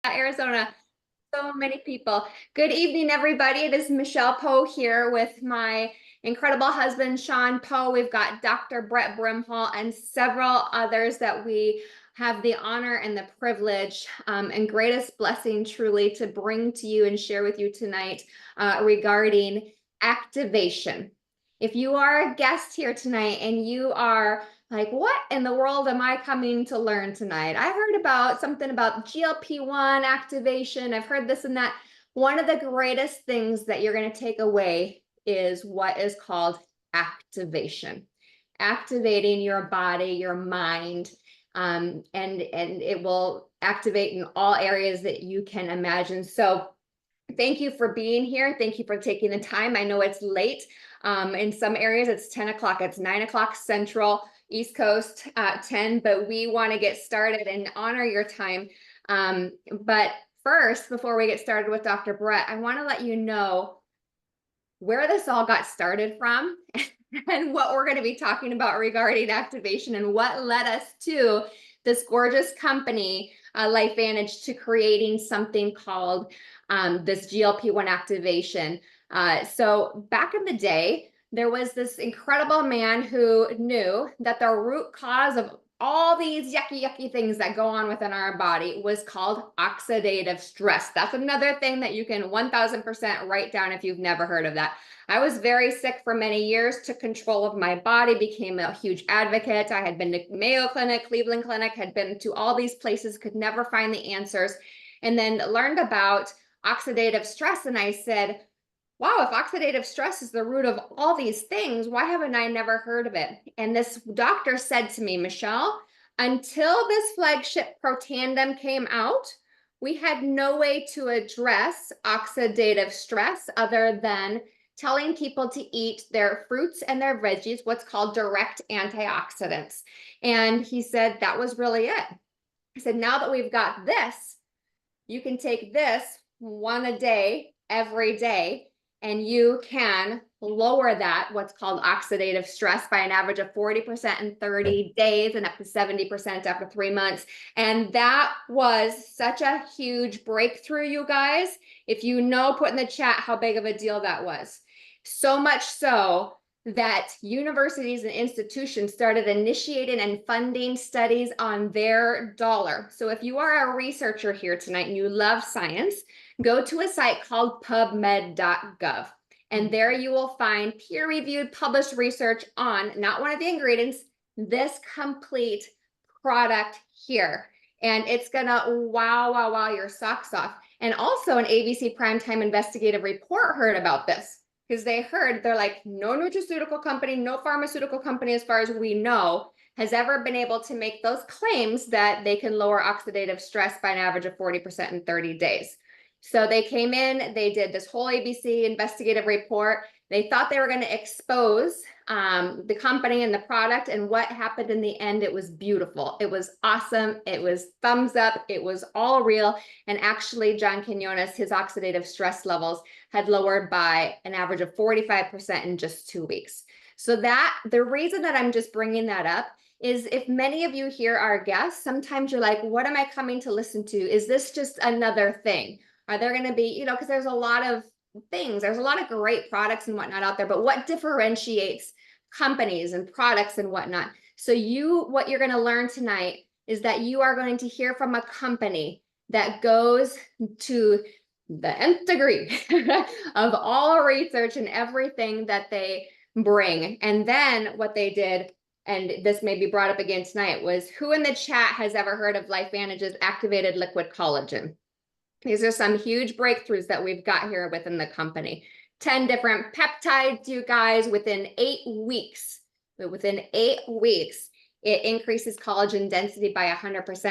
Arizona. So many people. Good evening, everybody. It is Michelle Poe here with my incredible husband, Shawn Poe. We've got Dr. Brett Brimhall and several others that we have the honor and the privilege and greatest blessing truly to bring to you and share with you tonight regarding activation. If you are a guest here tonight and you are like, what in the world am I coming to learn tonight? I heard about something about GLP-1 activation. I've heard this and that. One of the greatest things that you're going to take away is what is called activation. Activating your body, your mind, and it will activate in all areas that you can imagine. So thank you for being here. Thank you for taking the time. I know it's late. In some areas, it's 10 o'clock. It's 9 o'clock Central, East Coast, 10, but we want to get started and honor your time. But first, before we get started with Dr. Brett, I want to let you know where this all got started from and what we're going to be talking about regarding activation and what led us to this gorgeous company, LifeVantage, to creating something called this GLP-1 activation. So back in the day, there was this incredible man who knew that the root cause of all these yucky things that go on within our body was called oxidative stress. That's another thing that you can 1000% write down if you've never heard of that. I was very sick for many years, took control of my body, became a huge advocate. I had been to Mayo Clinic, Cleveland Clinic, had been to all these places, could never find the answers, and then learned about oxidative stress. And I said, wow, if oxidative stress is the root of all these things, why haven't I never heard of it? And this doctor said to me, Michelle, until this flagship Protandim came out, we had no way to address oxidative stress other than telling people to eat their fruits and their veggies, what's called direct antioxidants. And he said that was really it. I said, now that we've got this, you can take this one a day, every day, and you can lower that, what's called oxidative stress, by an average of 40% in 30 days and up to 70% after 3 months. And that was such a huge breakthrough, you guys. If you know, put in the chat how big of a deal that was. So much so that universities and institutions started initiating and funding studies on their dollar. So if you are a researcher here tonight and you love science, go to a site called pubmed.gov. And there you will find peer-reviewed published research on not one of the ingredients, this complete product here. And it's gonna wow your socks off. And also an ABC Primetime investigative report heard about this, because they're like, no nutraceutical company, no pharmaceutical company, as far as we know, has ever been able to make those claims that they can lower oxidative stress by an average of 40% in 30 days. So they came in, they did this whole ABC investigative report. They thought they were going to expose the company and the product, and what happened in the end, it was beautiful. It was awesome. It was thumbs up. It was all real. And actually, John Quinones, his oxidative stress levels had lowered by an average of 45% in just 2 weeks. So the reason that I'm just bringing that up is, if many of you here are guests, sometimes you're like, what am I coming to listen to? Is this just another thing? Are there going to be, because there's a lot of things, there's a lot of great products and whatnot out there, but what differentiates companies and products and whatnot? So what you're going to learn tonight is that you are going to hear from a company that goes to the nth degree of all research and everything that they bring. And then what they did, and this may be brought up again tonight, was who in the chat has ever heard of LifeVantage's activated liquid collagen? These are some huge breakthroughs that we've got here within the company. 10 different peptides, you guys, within 8 weeks. Within 8 weeks, it increases collagen density by 100%.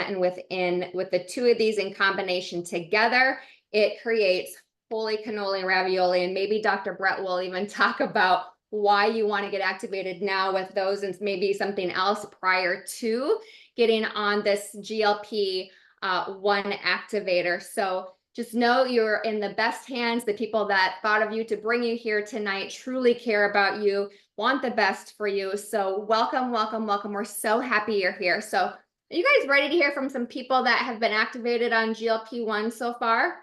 And with the two of these in combination together, it creates holy cannoli ravioli. And maybe Dr. Brett will even talk about why you want to get activated now with those, and maybe something else prior to getting on this GLP-1 activator. So just know you're in the best hands. The people that thought of you to bring you here tonight truly care about you, want the best for you. So welcome. We're so happy you're here. So Are you guys ready to hear from some people that have been activated on GLP-1 so far?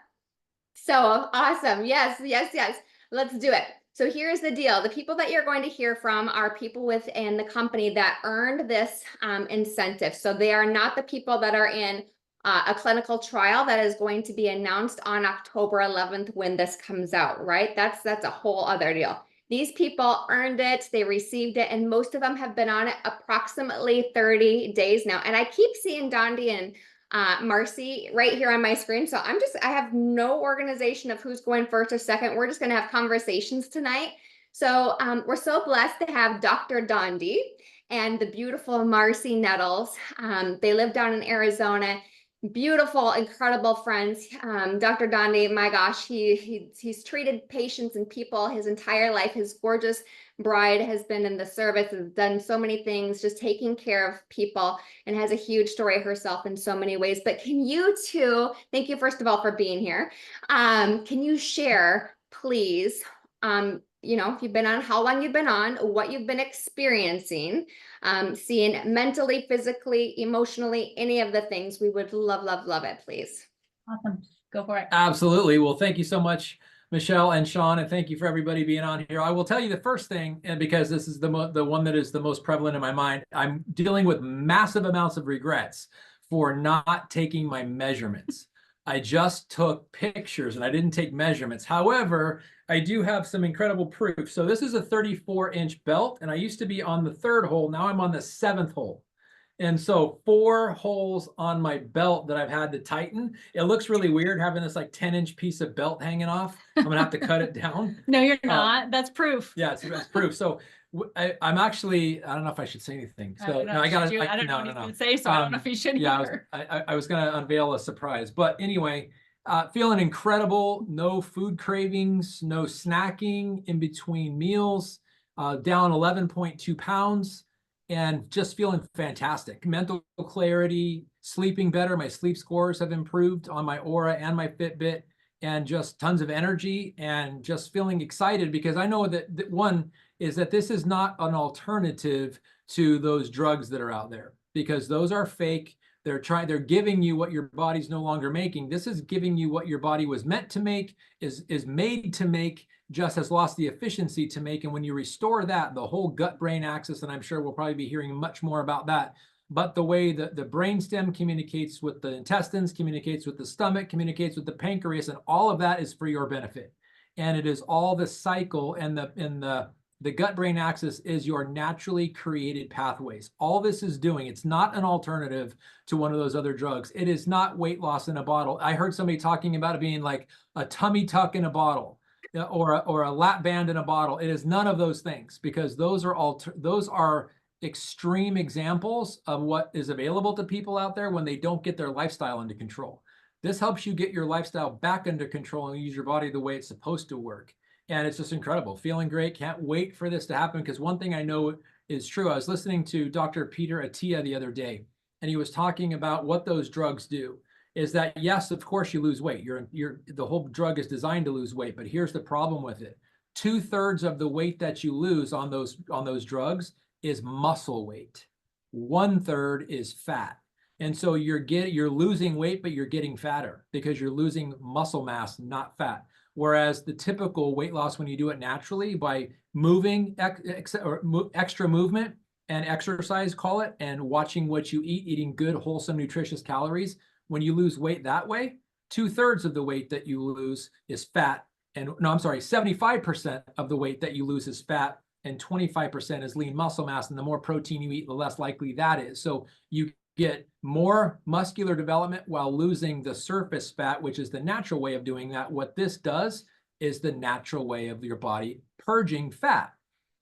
So awesome. Yes, yes, yes. Let's do it. So here's the deal. The people that you're going to hear from are people within the company that earned this incentive. So they are not the people that are in a clinical trial that is going to be announced on October 11th when this comes out, right? That's a whole other deal. These people earned it, they received it, and most of them have been on it approximately 30 days now. And I keep seeing Dondi and Marcy right here on my screen. So I have no organization of who's going first or second. We're just going to have conversations tonight. So we're so blessed to have Dr. Dondi and the beautiful Marcy Nettles. They live down in Arizona. Beautiful, incredible friends. Dr. Dondi, my gosh, he's treated patients and people his entire life. His gorgeous bride has been in the service, has done so many things, just taking care of people, and has a huge story herself in so many ways. But can you two, thank you first of all for being here. Can you share, please, if you've been on, how long you've been on, what you've been experiencing, seeing mentally, physically, emotionally, any of the things. We would love, love, love it, please. Awesome. Go for it. Absolutely. Well, thank you so much, Michelle and Shawn, and thank you for everybody being on here. I will tell you the first thing, and because this is the one that is the most prevalent in my mind, I'm dealing with massive amounts of regrets for not taking my measurements. I just took pictures and I didn't take measurements. However, I do have some incredible proof. So this is a 34-inch belt, and I used to be on the 3rd hole. Now I'm on the 7th hole. And so 4 holes on my belt that I've had to tighten. It looks really weird having this like 10-inch piece of belt hanging off. I'm gonna have to cut it down. No, you're not. That's proof. Yeah, it's proof. So I'm actually, I don't know if I should say anything. So no, I don't know what he's gonna say, so I don't know if you should either. I was gonna unveil a surprise, but anyway, feeling incredible. No food cravings, no snacking in between meals. Down 11.2 pounds. And just feeling fantastic. Mental clarity, sleeping better. My sleep scores have improved on my Aura and my Fitbit, and just tons of energy and just feeling excited because I know that one is that this is not an alternative to those drugs that are out there, because those are fake. They're giving you what your body's no longer making. This is giving you what your body was meant to make, is made to make, just has lost the efficiency to make. And when you restore that, the whole gut-brain axis, and I'm sure we'll probably be hearing much more about that, but the way that the brainstem communicates with the intestines, communicates with the stomach, communicates with the pancreas, and all of that is for your benefit. And it is all the cycle, and the gut-brain axis is your naturally created pathways. All this is doing, it's not an alternative to one of those other drugs. It is not weight loss in a bottle. I heard somebody talking about it being like a tummy tuck in a bottle, or a lap band in a bottle. It is none of those things, because those are extreme examples of what is available to people out there when they don't get their lifestyle under control. This helps you get your lifestyle back under control and use your body the way it's supposed to work. And it's just incredible. Feeling great. Can't wait for this to happen, because one thing I know is true. I was listening to Dr. Peter Attia the other day, and he was talking about what those drugs do. Is that, yes, of course you lose weight. The whole drug is designed to lose weight, but here's the problem with it. 2/3 of the weight that you lose on those drugs is muscle weight. 1/3 is fat. And so you're losing weight, but you're getting fatter because you're losing muscle mass, not fat. Whereas the typical weight loss, when you do it naturally by moving, extra movement and exercise, call it, and watching what you eat, eating good, wholesome, nutritious calories, when you lose weight that way, 2/3 of the weight that you lose is fat. And no, I'm sorry, 75% of the weight that you lose is fat, and 25% is lean muscle mass. And the more protein you eat, the less likely that is. So you get more muscular development while losing the surface fat, which is the natural way of doing that. What this does is the natural way of your body purging fat.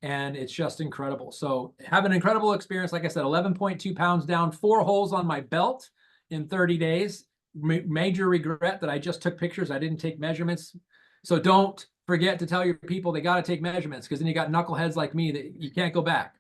And it's just incredible. So have an incredible experience. Like I said, 11.2 pounds down, 4 holes on my belt in 30 days. Major regret that I just took pictures. I didn't take measurements. So don't forget to tell your people they got to take measurements, because then you got knuckleheads like me that you can't go back.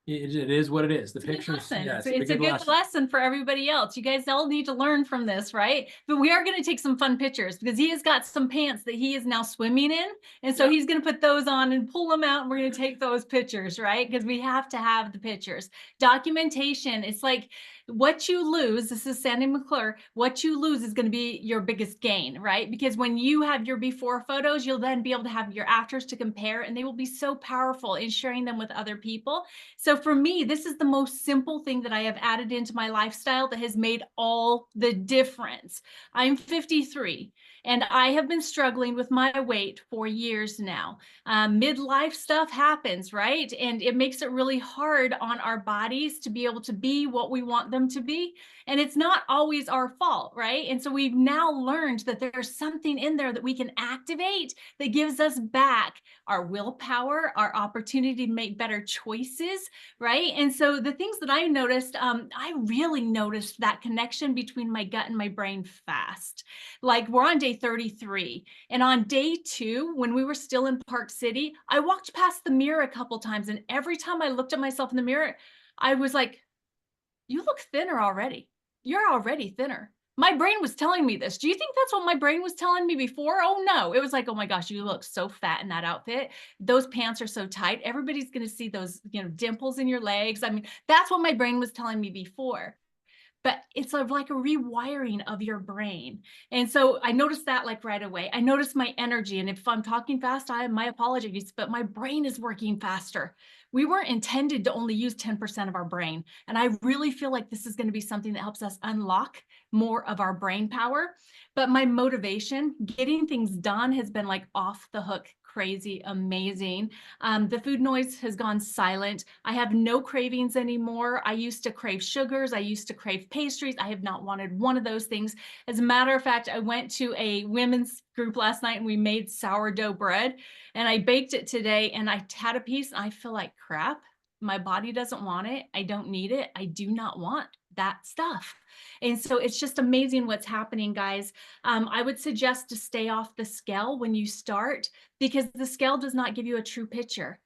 It is what it is. The pictures. Yeah, it's a good lesson for everybody else. You guys all need to learn from this, right? But we are going to take some fun pictures, because he has got some pants that he is now swimming in. And so he's going to put those on and pull them out, and we're going to take those pictures, right? Because we have to have the pictures. Documentation. It's like what you lose, this is Sandy McClure, what you lose is going to be your biggest gain, right? Because when you have your before photos, you'll then be able to have your afters to compare, and they will be so powerful in sharing them with other people. So for me, this is the most simple thing that I have added into my lifestyle that has made all the difference. I'm 53 and I have been struggling with my weight for years now. Midlife stuff happens, right? And it makes it really hard on our bodies to be able to be what we want them to be. And it's not always our fault, right? And so we've now learned that there's something in there that we can activate that gives us back our willpower, our opportunity to make better choices, right? And so the things that I noticed, I really noticed that connection between my gut and my brain fast. Like we're on day 33. And on day 2, when we were still in Park City, I walked past the mirror a couple times. And every time I looked at myself in the mirror, I was like, you look thinner already. You're already thinner. My brain was telling me this. Do you think that's what my brain was telling me before? Oh no, it was like, oh my gosh, you look so fat in that outfit. Those pants are so tight. Everybody's going to see those, dimples in your legs. I mean, that's what my brain was telling me before. But it's sort of like a rewiring of your brain. And so I noticed that like right away. I noticed my energy. And if I'm talking fast, my apologies, but my brain is working faster. We weren't intended to only use 10% of our brain. And I really feel like this is going to be something that helps us unlock more of our brain power. But my motivation, getting things done, has been like off the hook, crazy, amazing. The food noise has gone silent. I have no cravings anymore. I used to crave sugars. I used to crave pastries. I have not wanted one of those things. As a matter of fact, I went to a women's group last night and we made sourdough bread and I baked it today and I had a piece and I feel like crap. My body doesn't want it. I don't need it. I do not want that stuff. And so it's just amazing what's happening, guys. I would suggest to stay off the scale when you start, because the scale does not give you a true picture.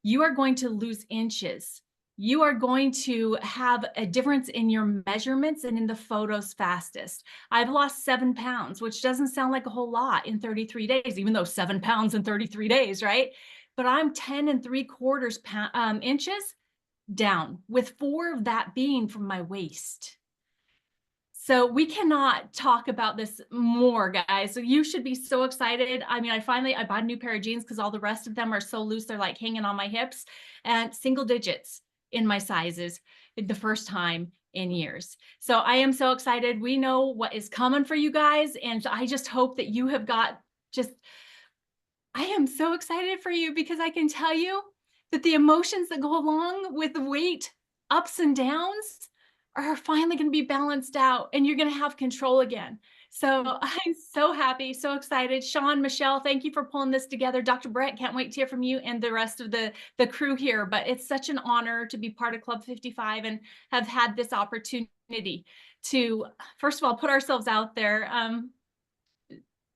You are going to lose inches. You are going to have a difference in your measurements and in the photos fastest. I've lost 7 pounds, which doesn't sound like a whole lot in 33 days, even though 7 pounds in 33 days, right? But I'm 10 3/4 inches down, with 4 of that being from my waist. So we cannot talk about this more, guys. So you should be so excited. I mean, I bought a new pair of jeans because all the rest of them are so loose. They're like hanging on my hips, and single digits in my sizes the first time in years. So I am so excited. We know what is coming for you guys. And I just hope that you have got I am so excited for you, because I can tell you that the emotions that go along with the weight ups and downs are finally going to be balanced out, and you're going to have control again. So I'm so happy, so excited. Shawn, Michelle, thank you for pulling this together. Dr. Brett, can't wait to hear from you and the rest of the crew here. But it's such an honor to be part of Club 55 and have had this opportunity to, first of all, put ourselves out there.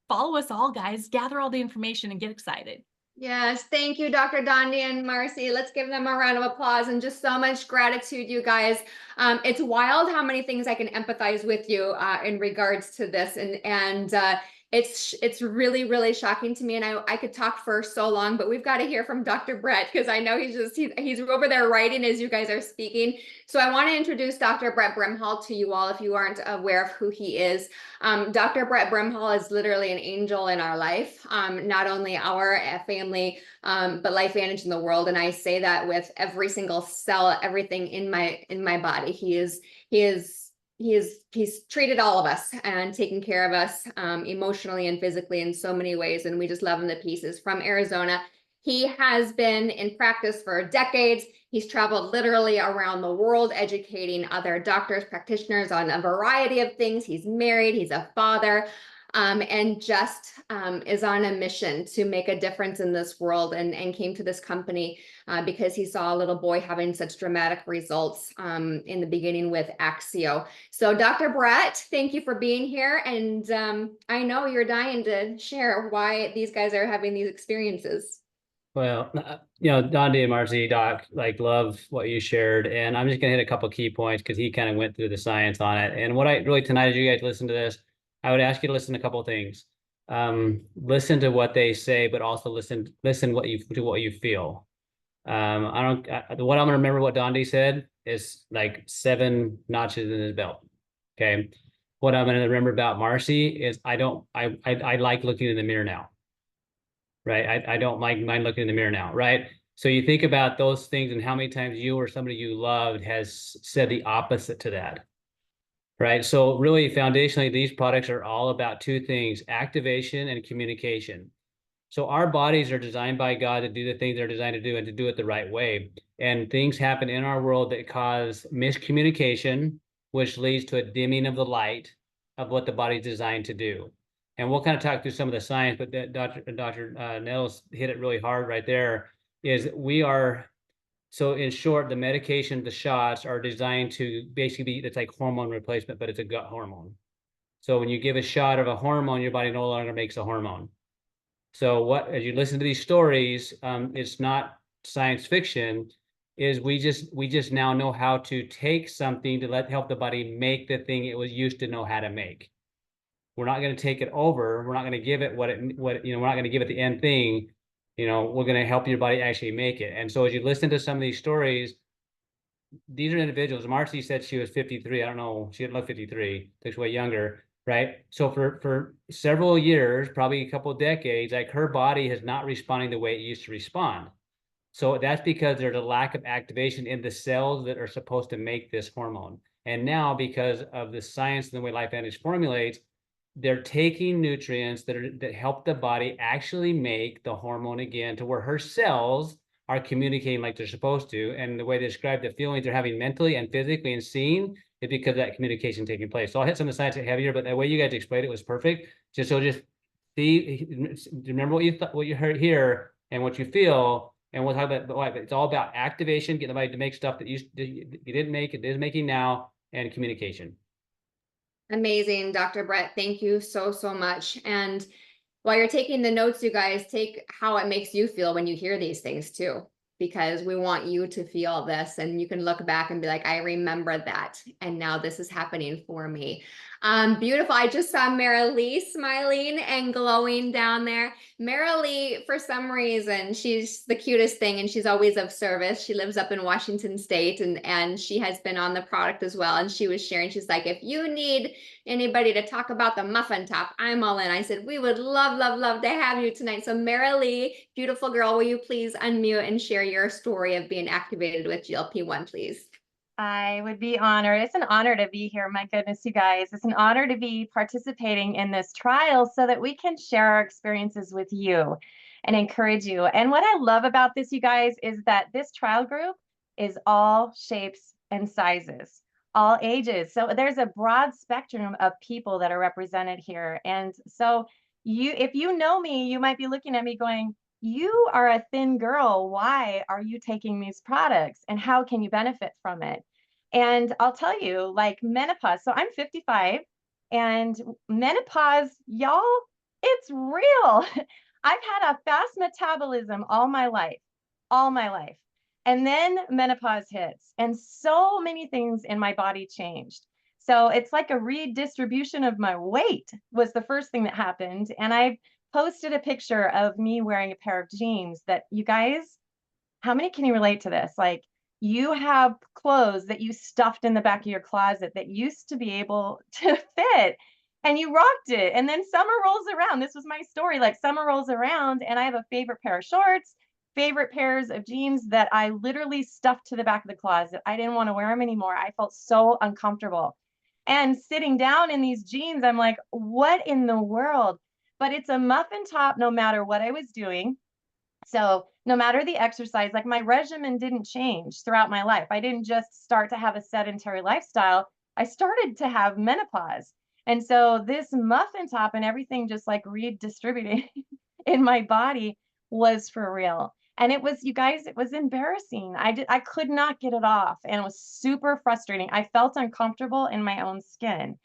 Follow us all, guys. Gather all the information and get excited. Yes, thank you, Dr. Dondi and Marcy. Let's give them a round of applause and just so much gratitude, you guys. It's wild how many things I can empathize with you in regards to this, and it's really, really shocking to me. And I could talk for so long, but we've got to hear from Dr. Brett, because I know he's over there writing as you guys are speaking. So I want to introduce Dr. Brett Brimhall to you all if you aren't aware of who he is. Dr. Brett Brimhall is literally an angel in our life, not only our family, but LifeVantage in the world. And I say that with every single cell, everything in my body. He's treated all of us and taken care of us emotionally and physically in so many ways. And we just love him to pieces. From Arizona. He has been in practice for decades. He's traveled literally around the world, educating other doctors, practitioners on a variety of things. He's married, he's a father, and just is on a mission to make a difference in this world, and came to this company because he saw a little boy having such dramatic results in the beginning with Axio. So Dr. Brett, thank you for being here. And I know you're dying to share why these guys are having these experiences. Well, Dondi and Marcy, Doc, love what you shared. And I'm just going to hit a couple key points because he kind of went through the science on it. And what I really tonight, as you guys listen to this, I would ask you to listen to a couple of things. Listen to what they say, but also listen to what you feel. What I'm going to remember what Dondi said. is like 7 notches in his belt. Okay. What I'm going to remember about Marcy is I like looking in the mirror now. Right. I don't mind looking in the mirror now. Right. So you think about those things and how many times you or somebody you loved has said the opposite to that. Right. So really foundationally, these products are all about two things: activation and communication. So our bodies are designed by God to do the things they're designed to do and to do it the right way. And things happen in our world that cause miscommunication, which leads to a dimming of the light of what the body's designed to do. And we'll kind of talk through some of the science, but Dr. Nettles hit it really hard right there, is so in short, the medication, the shots are designed to basically be, it's like hormone replacement, but it's a gut hormone. So when you give a shot of a hormone, your body no longer makes a hormone. So as you listen to these stories, it's not science fiction, is we just now know how to take something to help the body make the thing it was used to know how to make. We're not going to take it over. We're not going to give it we're not going to give it the end thing. We're going to help your body actually make it. And so as you listen to some of these stories, these are individuals. Marcy said she was 53. I don't know. She didn't look 53. Looks way younger. Right. So for several years, probably a couple of decades, like her body is not responding the way it used to respond. So that's because there's a lack of activation in the cells that are supposed to make this hormone. And now, because of the science and the way LifeVantage formulates, they're taking nutrients that help the body actually make the hormone again, to where her cells are communicating like they're supposed to. And the way they describe the feelings they're having mentally and physically and seeing is because of that communication taking place. So I'll hit some of the science heavier, but the way you guys explained it was perfect. Just see, remember what you heard here and what you feel. And we'll talk about, it's all about activation, getting the body to make stuff that you didn't make, it is making now, and communication. Amazing, Dr. Brett. Thank you so, so much. And while you're taking the notes, you guys, take how it makes you feel when you hear these things too, because we want you to feel this and you can look back and be like, I remember that. And now this is happening for me. Beautiful. I just saw Marilee smiling and glowing down there. Marilee, for some reason, she's the cutest thing and she's always of service. She lives up in Washington State and she has been on the product as well. And she was sharing, she's like, if you need anybody to talk about the muffin top, I'm all in. I said, we would love, love, love to have you tonight. So Marilee, beautiful girl, will you please unmute and share your story of being activated with GLP-1, please? I would be honored. It's an honor to be here. My goodness, you guys. It's an honor to be participating in this trial so that we can share our experiences with you and encourage you. And what I love about this, you guys, is that this trial group is all shapes and sizes, all ages. So there's a broad spectrum of people that are represented here. And so if you know me, you might be looking at me going, you are a thin girl. Why are you taking these products and how can you benefit from it? And I'll tell you, like menopause. So I'm 55 and menopause, y'all, it's real. I've had a fast metabolism all my life. And then menopause hits and so many things in my body changed. So it's like a redistribution of my weight was the first thing that happened. And I posted a picture of me wearing a pair of jeans that, you guys, how many can you relate to this? Like, you have clothes that you stuffed in the back of your closet that used to be able to fit and you rocked it. And then summer rolls around. This was my story. Like, summer rolls around and I have a favorite pair of shorts, favorite pairs of jeans that I literally stuffed to the back of the closet. I didn't want to wear them anymore. I felt so uncomfortable. And sitting down in these jeans, I'm like, what in the world? But it's a muffin top no matter what I was doing. So no matter the exercise, like my regimen didn't change throughout my life. I didn't just start to have a sedentary lifestyle. I started to have menopause. And so this muffin top and everything just like redistributed in my body was for real. And it was, you guys, it was embarrassing. I could not get it off and it was super frustrating. I felt uncomfortable in my own skin.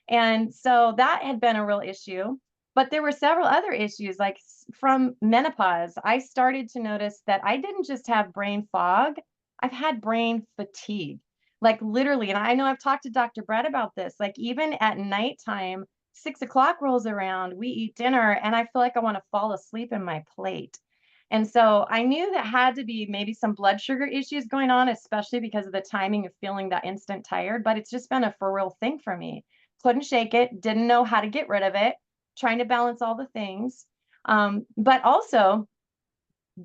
And so that had been a real issue. But there were several other issues, like from menopause, I started to notice that I didn't just have brain fog, I've had brain fatigue, like literally. And I know I've talked to Dr. Brett about this, like even at nighttime, 6 o'clock rolls around, we eat dinner, and I feel like I want to fall asleep in my plate. And so I knew that had to be maybe some blood sugar issues going on, especially because of the timing of feeling that instant tired. But it's just been a for real thing for me. Couldn't shake it, didn't know how to get rid of it, trying to balance all the things. But also,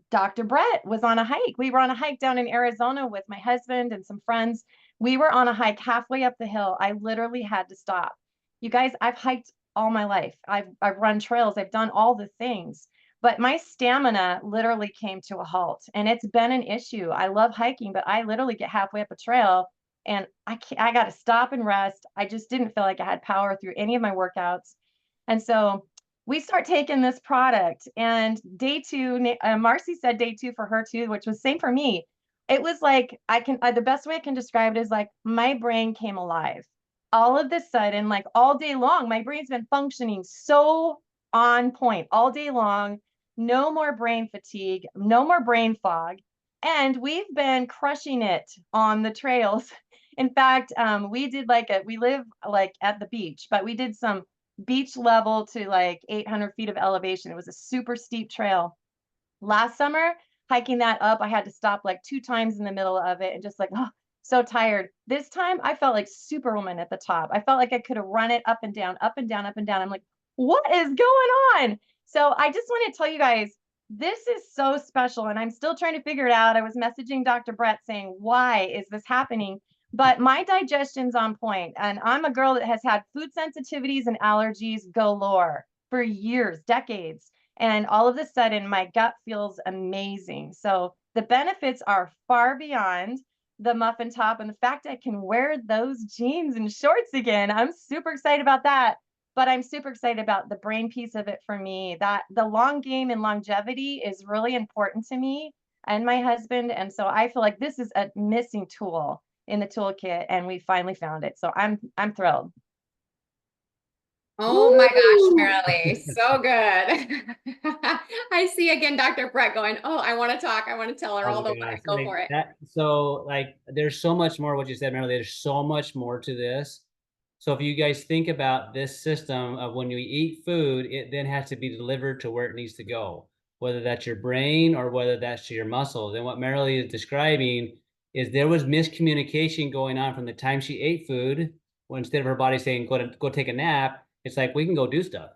Dr. Brett was on a hike. We were on a hike down in Arizona with my husband and some friends. We were on a hike halfway up the hill. I literally had to stop. You guys, I've hiked all my life. I've run trails. I've done all the things. But my stamina literally came to a halt, and it's been an issue. I love hiking, but I literally get halfway up a trail and I got to stop and rest. I just didn't feel like I had power through any of my workouts. And so we start taking this product, and day two, Marcy said day two for her too, which was same for me. It was like the best way I can describe it is like my brain came alive all of a sudden. Like all day long my brain's been functioning so on point all day long. No more brain fatigue, no more brain fog, and we've been crushing it on the trails. In fact, we live like at the beach, but we did some beach level to like 800 feet of elevation. It was a super steep trail. Last summer, hiking that up, I had to stop like 2 times in the middle of it and just like, oh, so tired. This time I felt like Superwoman at the top. I felt like I could have run it up and down, up and down, up and down. I'm like, what is going on? So I just want to tell you guys, this is so special, and I'm still trying to figure it out. I was messaging Dr. Brett saying, why is this happening? But my digestion's on point, and I'm a girl that has had food sensitivities and allergies galore for years, decades. And all of a sudden, my gut feels amazing. So the benefits are far beyond the muffin top, and the fact I can wear those jeans and shorts again. I'm super excited about that. But I'm super excited about the brain piece of it for me. That the long game and longevity is really important to me and my husband. And so I feel like this is a missing tool in the toolkit, and we finally found it. So I'm thrilled. Oh my gosh, Marilee, so good. I see again Dr. Brett going, oh, I want to talk. I want to tell her Oh all my the gosh, Go like for it. so like there's so much more what you said, Marilyn. There's so much more to this. So if you guys think about this system of when you eat food, it then has to be delivered to where it needs to go, whether that's your brain or whether that's to your muscles. And what Marilyn is describing is there was miscommunication going on from the time she ate food, when instead of her body saying go take a nap, it's like we can go do stuff.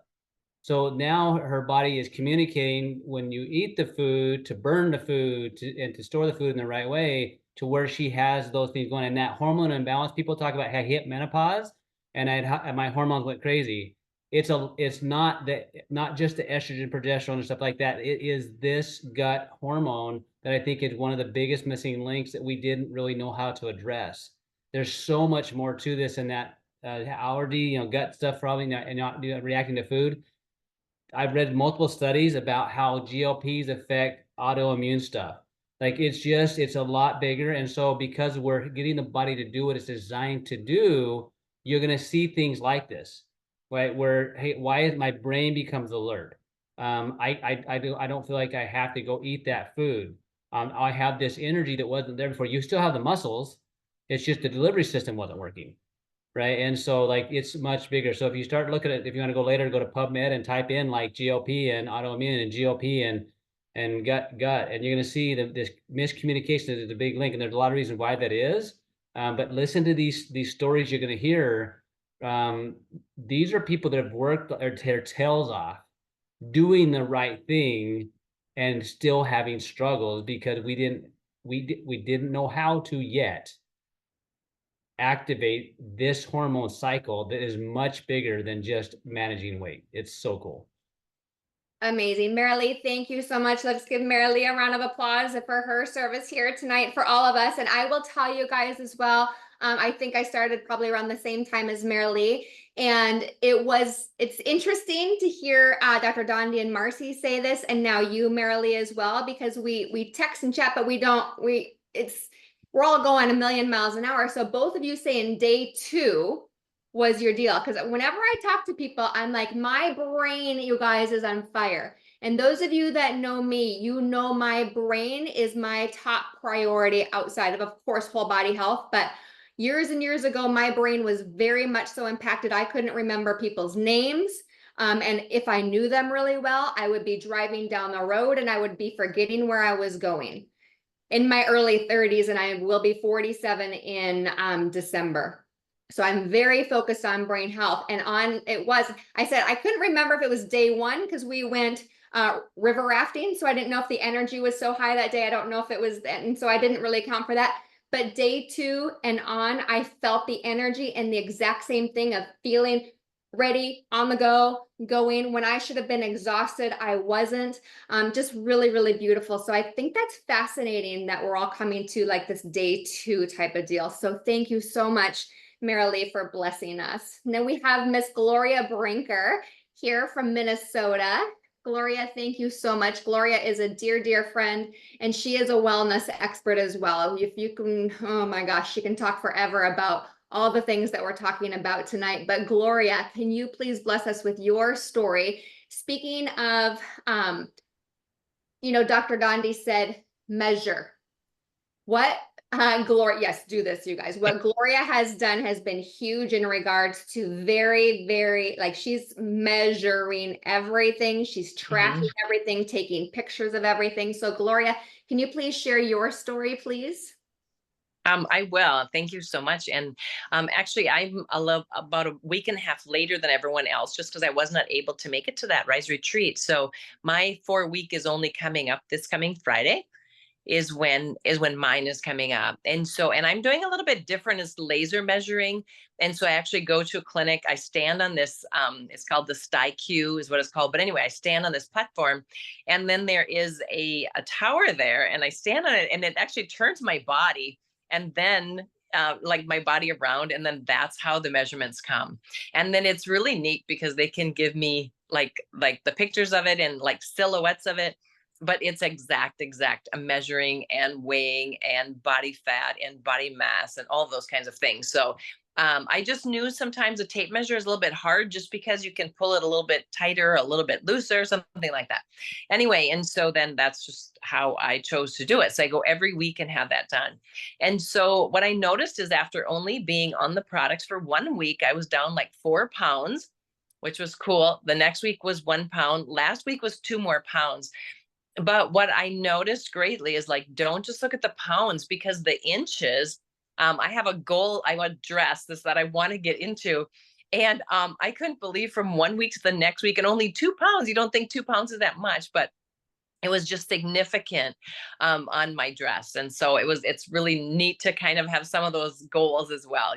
So now her body is communicating when you eat the food to burn the food and to store the food in the right way to where she has those things going. And that hormone imbalance, people talk about I hit menopause and my hormones went crazy. It's not just the estrogen, progesterone, and stuff like that. It is this gut hormone that I think is one of the biggest missing links that we didn't really know how to address. There's so much more to this, and that allergy, gut stuff, probably not reacting to food. I've read multiple studies about how GLPs affect autoimmune stuff. Like it's a lot bigger. And so because we're getting the body to do what it's designed to do, you're going to see things like this, right? Where, hey, why is my brain becomes alert? I don't feel like I have to go eat that food. I have this energy that wasn't there before. You still have the muscles. It's just the delivery system wasn't working. Right. And so like it's much bigger. So if you start looking at, if you want to go later, go to PubMed and type in like GLP and autoimmune and GLP and gut, and you're going to see that this miscommunication is a big link. And there's a lot of reasons why that is. But listen to these stories you're going to hear. These are people that have worked their tails off doing the right thing and still having struggles because we didn't know how to yet activate this hormone cycle that is much bigger than just managing weight. It's so cool. Amazing. Marilee, thank you so much. Let's give Marilee a round of applause for her service here tonight for all of us. And I will tell you guys as well, I think I started probably around the same time as Marilee. And it's interesting to hear Dr. Dondi and Marcy say this, and now you, Marilee, as well, because we text and chat, but we're all going a million miles an hour. So both of you saying day 2 was your deal. Because whenever I talk to people, I'm like, my brain, you guys, is on fire. And those of you that know me, you know my brain is my top priority outside of course, whole body health. But years and years ago, my brain was very much so impacted. I couldn't remember people's names. And if I knew them really well, I would be driving down the road and I would be forgetting where I was going in my early 30s, and I will be 47 in December. So I'm very focused on brain health. And I said I couldn't remember if it was day one because we went river rafting. So I didn't know if the energy was so high that day. I don't know if it was, and so I didn't really account for that. But day 2 and on, I felt the energy and the exact same thing of feeling ready, on the go, going. When I should have been exhausted, I wasn't. Just really, really beautiful. So I think that's fascinating that we're all coming to like this day 2 type of deal. So thank you so much, Marilee, for blessing us. And then we have Miss Gloria Brinker here from Minnesota. Gloria, thank you so much. Gloria is a dear, dear friend, and she is a wellness expert as well. If you can, oh my gosh, she can talk forever about all the things that we're talking about tonight. But Gloria, can you please bless us with your story? Speaking of, Dr. Gandhi said, measure. What Gloria, yes, do this, you guys. What Gloria has done has been huge in regards to very, very, like she's measuring everything. She's tracking everything, taking pictures of everything. So Gloria, can you please share your story, please? I will. Thank you so much. And actually, I'm about a week and a half later than everyone else, just because I was not able to make it to that Rise Retreat. So my 4-week is only coming up this coming Friday. Is when mine is coming up. And I'm doing a little bit different as laser measuring. And so I actually go to a clinic. I stand on this, it's called the StyQ is what it's called. But anyway, I stand on this platform, and then there is a tower there, and I stand on it, and it actually turns my body, and then like my body around, and then that's how the measurements come. And then it's really neat because they can give me like the pictures of it and like silhouettes of it, but it's exact measuring and weighing and body fat and body mass and all those kinds of things. So I just knew sometimes a tape measure is a little bit hard just because you can pull it a little bit tighter, a little bit looser, something like that. Anyway, and so then that's just how I chose to do it. So I go every week and have that done. And so what I noticed is after only being on the products for 1 week, I was down like 4 pounds, which was cool. The next week was 1 pound. Last week was 2 more pounds. But what I noticed greatly is like, don't just look at the pounds, because the inches, I have a goal, I want to dress this that I want to get into. And I couldn't believe from 1 week to the next week, and only 2 pounds. You don't think 2 pounds is that much, but it was just significant on my dress. And so it's really neat to kind of have some of those goals as well,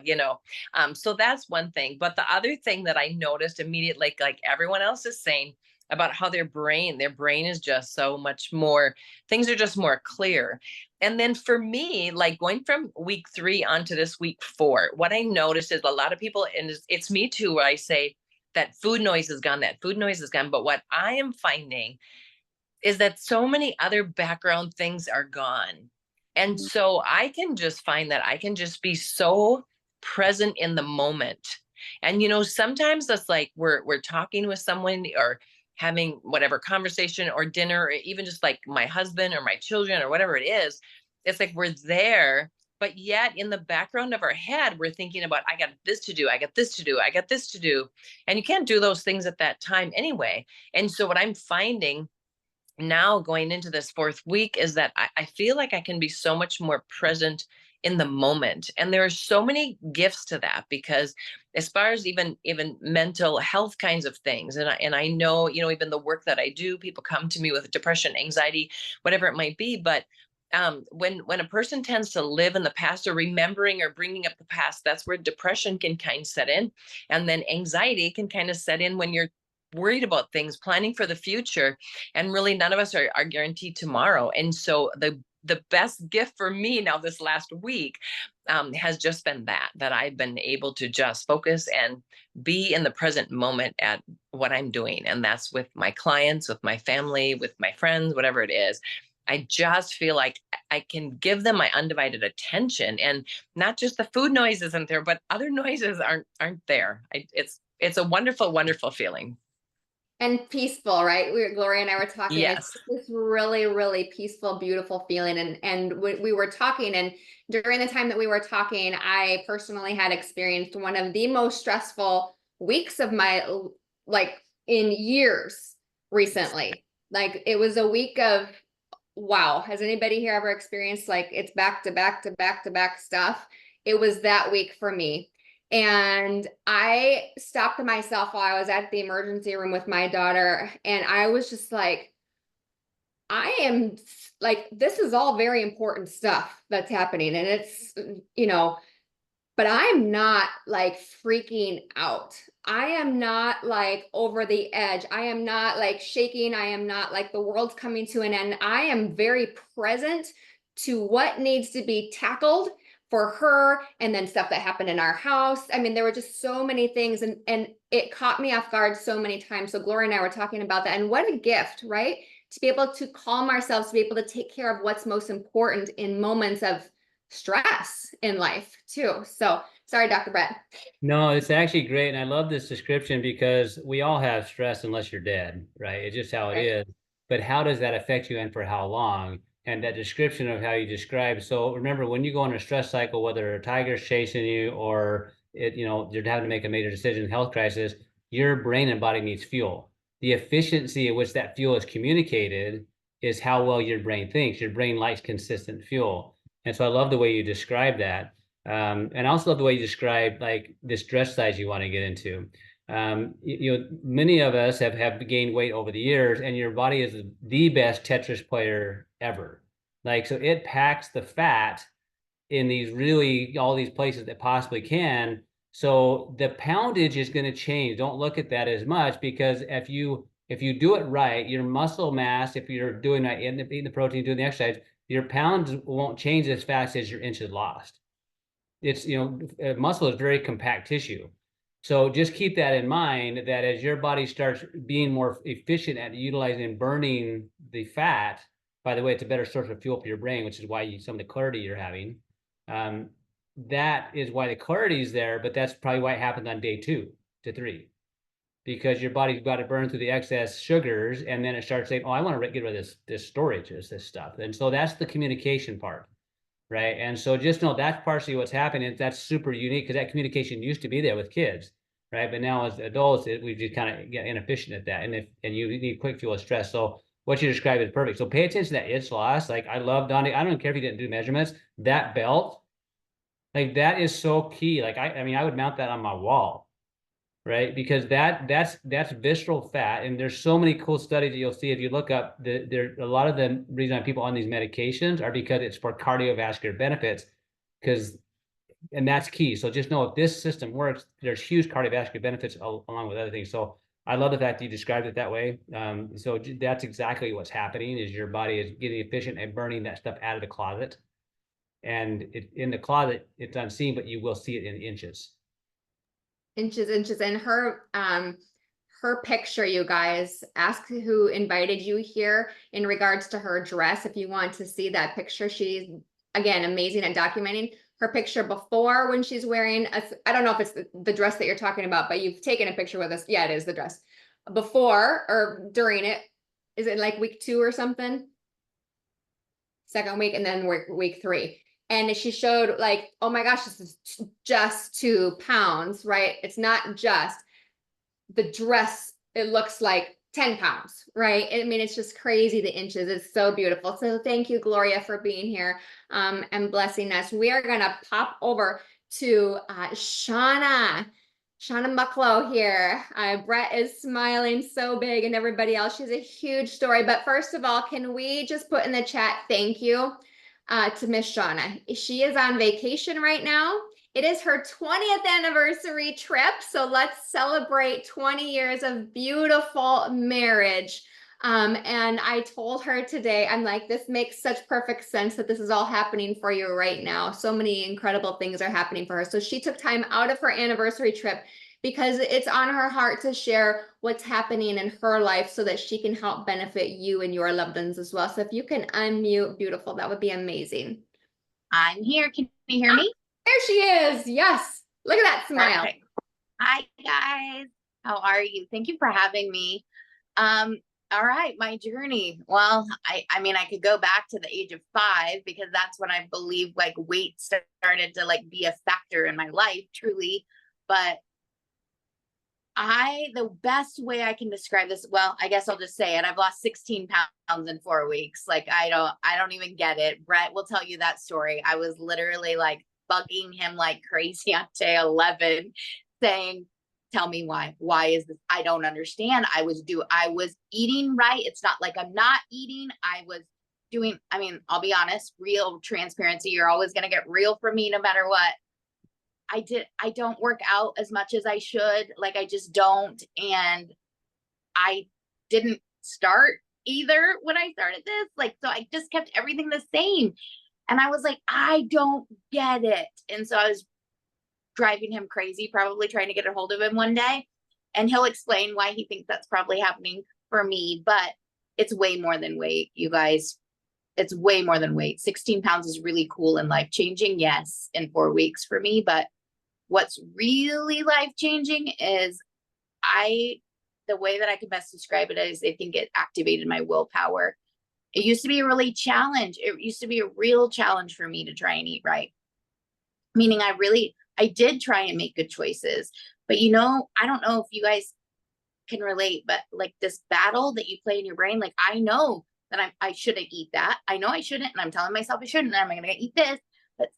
so that's one thing. But the other thing that I noticed immediately, like everyone else is saying, about how their brain is just so much more, things are just more clear. And then for me, like going from week 3 onto this week 4, what I noticed is a lot of people, and it's me too, where I say that food noise is gone. But what I am finding is that so many other background things are gone. And so I can just find that I can just be so present in the moment. And, sometimes that's like we're talking with someone or having whatever conversation or dinner, or even just like my husband or my children or whatever it is. It's like we're there, but yet in the background of our head, we're thinking about, I got this to do, I got this to do, I got this to do. And you can't do those things at that time anyway. And so what I'm finding now going into this 4th week is that I feel like I can be so much more present in the moment. And there are so many gifts to that, because as far as even mental health kinds of things, and I know, even the work that I do, people come to me with depression, anxiety, whatever it might be. But when a person tends to live in the past, or remembering or bringing up the past, that's where depression can kind of set in. And then anxiety can kind of set in when you're worried about things, planning for the future. And really none of us are guaranteed tomorrow. And so the best gift for me now this last week has just been that I've been able to just focus and be in the present moment at what I'm doing. And that's with my clients, with my family, with my friends, whatever it is. I just feel like I can give them my undivided attention, and not just the food noise isn't there, but other noises aren't there. It's a wonderful, wonderful feeling. And peaceful, right? Gloria and I were talking. Yes. It's this really, really peaceful, beautiful feeling. And we were talking, and during the time that we were talking, I personally had experienced one of the most stressful weeks of my in years recently. Like it was a week of wow. Has anybody here ever experienced like it's back to back to back to back stuff? It was that week for me. And I stopped myself while I was at the emergency room with my daughter. And I was just like, I am like, this is all very important stuff that's happening. And it's, you know, but I'm not like freaking out. I am not like over the edge. I am not like shaking. I am not like the world's coming to an end. I am very present to what needs to be tackled for her, and then stuff that happened in our house. I mean, there were just so many things, and it caught me off guard so many times. So Gloria and I were talking about that, and what a gift, right? To be able to calm ourselves, to be able to take care of what's most important in moments of stress in life too. So sorry, Dr. Brett. No, it's actually great. And I love this description because we all have stress unless you're dead, right? It's just how it Right. is. But how does that affect you and for how long? And that description of how you describe. So remember, when you go on a stress cycle, whether a tiger's chasing you or you're having to make a major decision, health crisis, your brain and body needs fuel. The efficiency at which that fuel is communicated is how well your brain thinks. Your brain likes consistent fuel. And so I love the way you describe that. And I also love the way you describe like this dress size you want to get into. Many of us have gained weight over the years, and your body is the best Tetris player ever. Like, so it packs the fat in all these places that possibly can. So the poundage is going to change. Don't look at that as much, because if you do it right, your muscle mass, if you're doing that, eating the protein, doing the exercise, your pounds won't change as fast as your inches lost. It's, muscle is very compact tissue. So just keep that in mind, that as your body starts being more efficient at utilizing and burning the fat, by the way, it's a better source of fuel for your brain, which is why some of the clarity you're having. That is why the clarity is there, but that's probably why it happens on day 2 to 3, because your body's got to burn through the excess sugars, and then it starts saying, oh, I want to get rid of this storage, this stuff. And so that's the communication part. Right. And so just know that's partially what's happening. That's super unique, because that communication used to be there with kids. Right. But now as adults, we just kind of get inefficient at that. And you need quick fuel of stress. So what you described is perfect. So pay attention to that itch loss. Like, I love Donnie. I don't care if you didn't do measurements. That belt, like, that is so key. Like, I mean, I would mount that on my wall. Right. Because that's visceral fat. And there's so many cool studies that you'll see if you look up. There a lot of the reason people on these medications are because it's for cardiovascular benefits, and that's key. So just know, if this system works, there's huge cardiovascular benefits along with other things. So I love the fact that you described it that way. So that's exactly what's happening, is your body is getting efficient at burning that stuff out of the closet. And in the closet, it's unseen, but you will see it in inches. Inches. And her picture, you guys, ask who invited you here in regards to her dress. If you want to see that picture, she's, again, amazing at documenting her picture before, when she's wearing I don't know if it's the dress that you're talking about, but you've taken a picture with us. Yeah, it is the dress. Before or during it. Is it like week 2 or something? Second week, and then week 3. And she showed like, oh my gosh, this is just 2 pounds, right? It's not just the dress. It looks like 10 pounds, right? I mean, it's just crazy, the inches. It's so beautiful. So thank you, Gloria, for being here and blessing us. We are going to pop over to Shauna Mucklow here. Brett is smiling so big, and everybody else. She's a huge story. But first of all, can we just put in the chat, thank you to Miss Shauna. She is on vacation right now. It is her 20th anniversary trip. So let's celebrate 20 years of beautiful marriage. And I told her today, I'm like, this makes such perfect sense that this is all happening for you right now. So many incredible things are happening for her. So she took time out of her anniversary trip because it's on her heart to share what's happening in her life so that she can help benefit you and your loved ones as well. So if you can unmute, beautiful, that would be amazing. I'm here. Can you hear me? There she is. Yes. Look at that smile. Perfect. Hi, guys. How are you? Thank you for having me. All right, my journey. Well, I mean, I could go back to the age of 5, because that's when I believe like weight started to like be a factor in my life, truly. But the best way I can describe this, well, I guess I'll just say it. I've lost 16 pounds in 4 weeks. Like, I don't even get it. Brett will tell you that story. I was literally like bugging him like crazy on day 11 saying, tell me why is this? I don't understand. I was eating right. It's not like I'm not eating. I was doing, I mean, I'll be honest, real transparency. You're always going to get real from me no matter what. I don't work out as much as I should. Like, I just don't. And I didn't start either when I started this. Like, so I just kept everything the same. And I was like, I don't get it. And so I was driving him crazy, probably trying to get a hold of him one day. And he'll explain why he thinks that's probably happening for me. But it's way more than weight, you guys. It's way more than weight. 16 pounds is really cool and life changing. Yes, in 4 weeks for me. But what's really life changing is the way that I can best describe it is I think it activated my willpower. It used to be a really challenge. It used to be a real challenge for me to try and eat right. Meaning I did try and make good choices, but I don't know if you guys can relate, but like this battle that you play in your brain, like I know that I shouldn't eat that. I know I shouldn't. And I'm telling myself I shouldn't. And I'm going to eat this. But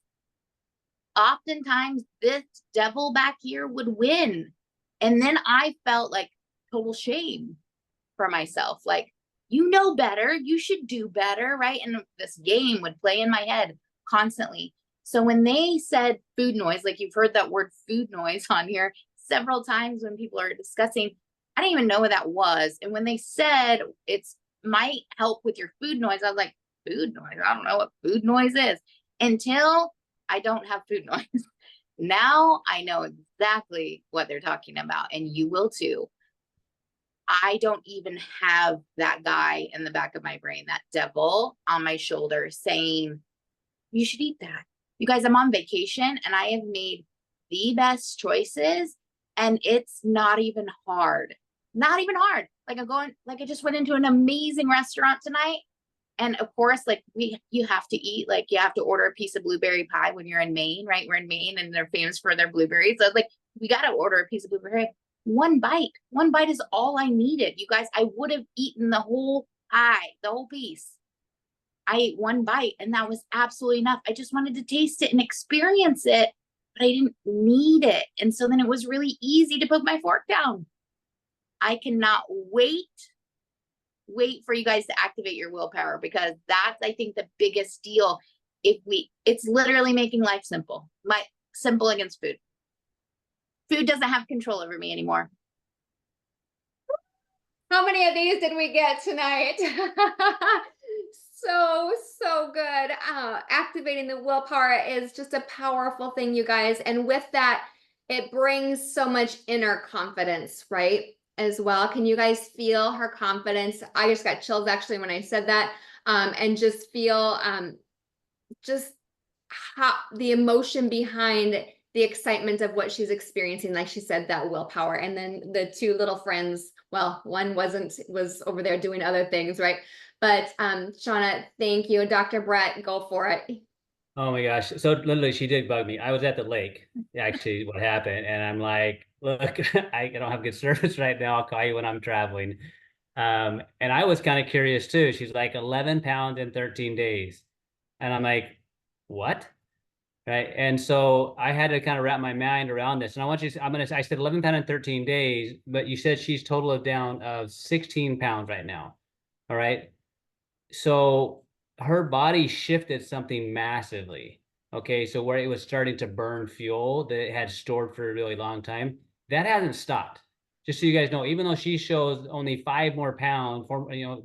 oftentimes this devil back here would win. And then I felt like total shame for myself. Like, you know better, you should do better, right? And this game would play in my head constantly. So when they said food noise, like you've heard that word food noise on here several times when people are discussing, I didn't even know what that was. And when they said it's might help with your food noise, I was like, food noise? I don't know what food noise is until I don't have food noise. Now I know exactly what they're talking about, and you will too. I don't even have that guy in the back of my brain, that devil on my shoulder saying, you should eat that. You guys, I'm on vacation and I have made the best choices, and it's not even hard. Not even hard. Like I just went into an amazing restaurant tonight. And of course, like you have to eat, like you have to order a piece of blueberry pie when you're in Maine, right? We're in Maine and they're famous for their blueberries. So I was like, we got to order a piece of blueberry. One bite is all I needed. You guys, I would have eaten the whole pie, the whole piece. I ate one bite and that was absolutely enough. I just wanted to taste it and experience it, but I didn't need it. And so then it was really easy to put my fork down. I cannot wait for you guys to activate your willpower, because that's, I think, the biggest deal. It's literally making life simple. Simple against food. Food doesn't have control over me anymore. How many of these did we get tonight? So good. Activating the willpower is just a powerful thing, you guys. And with that, it brings so much inner confidence, right? As well. Can you guys feel her confidence? I just got chills actually when I said that. And just feel just how the emotion behind the excitement of what she's experiencing. Like she said, that willpower. And then the two little friends, well, one was over there doing other things, right? But Shauna, thank you. Dr. Brett, go for it. Oh my gosh. So literally she did bug me. I was at the lake, actually, what happened. And I'm like, look, I don't have good service right now. I'll call you when I'm traveling. And I was kind of curious too. She's like 11 pounds in 13 days. And I'm like, what? Right. And so I had to kind of wrap my mind around this. And I said 11 pounds in 13 days, but you said she's total down of 16 pounds right now. All right. So her body shifted something massively. Okay, so where it was starting to burn fuel that it had stored for a really long time, that hasn't stopped. Just so you guys know, even though she shows only 5 more pounds,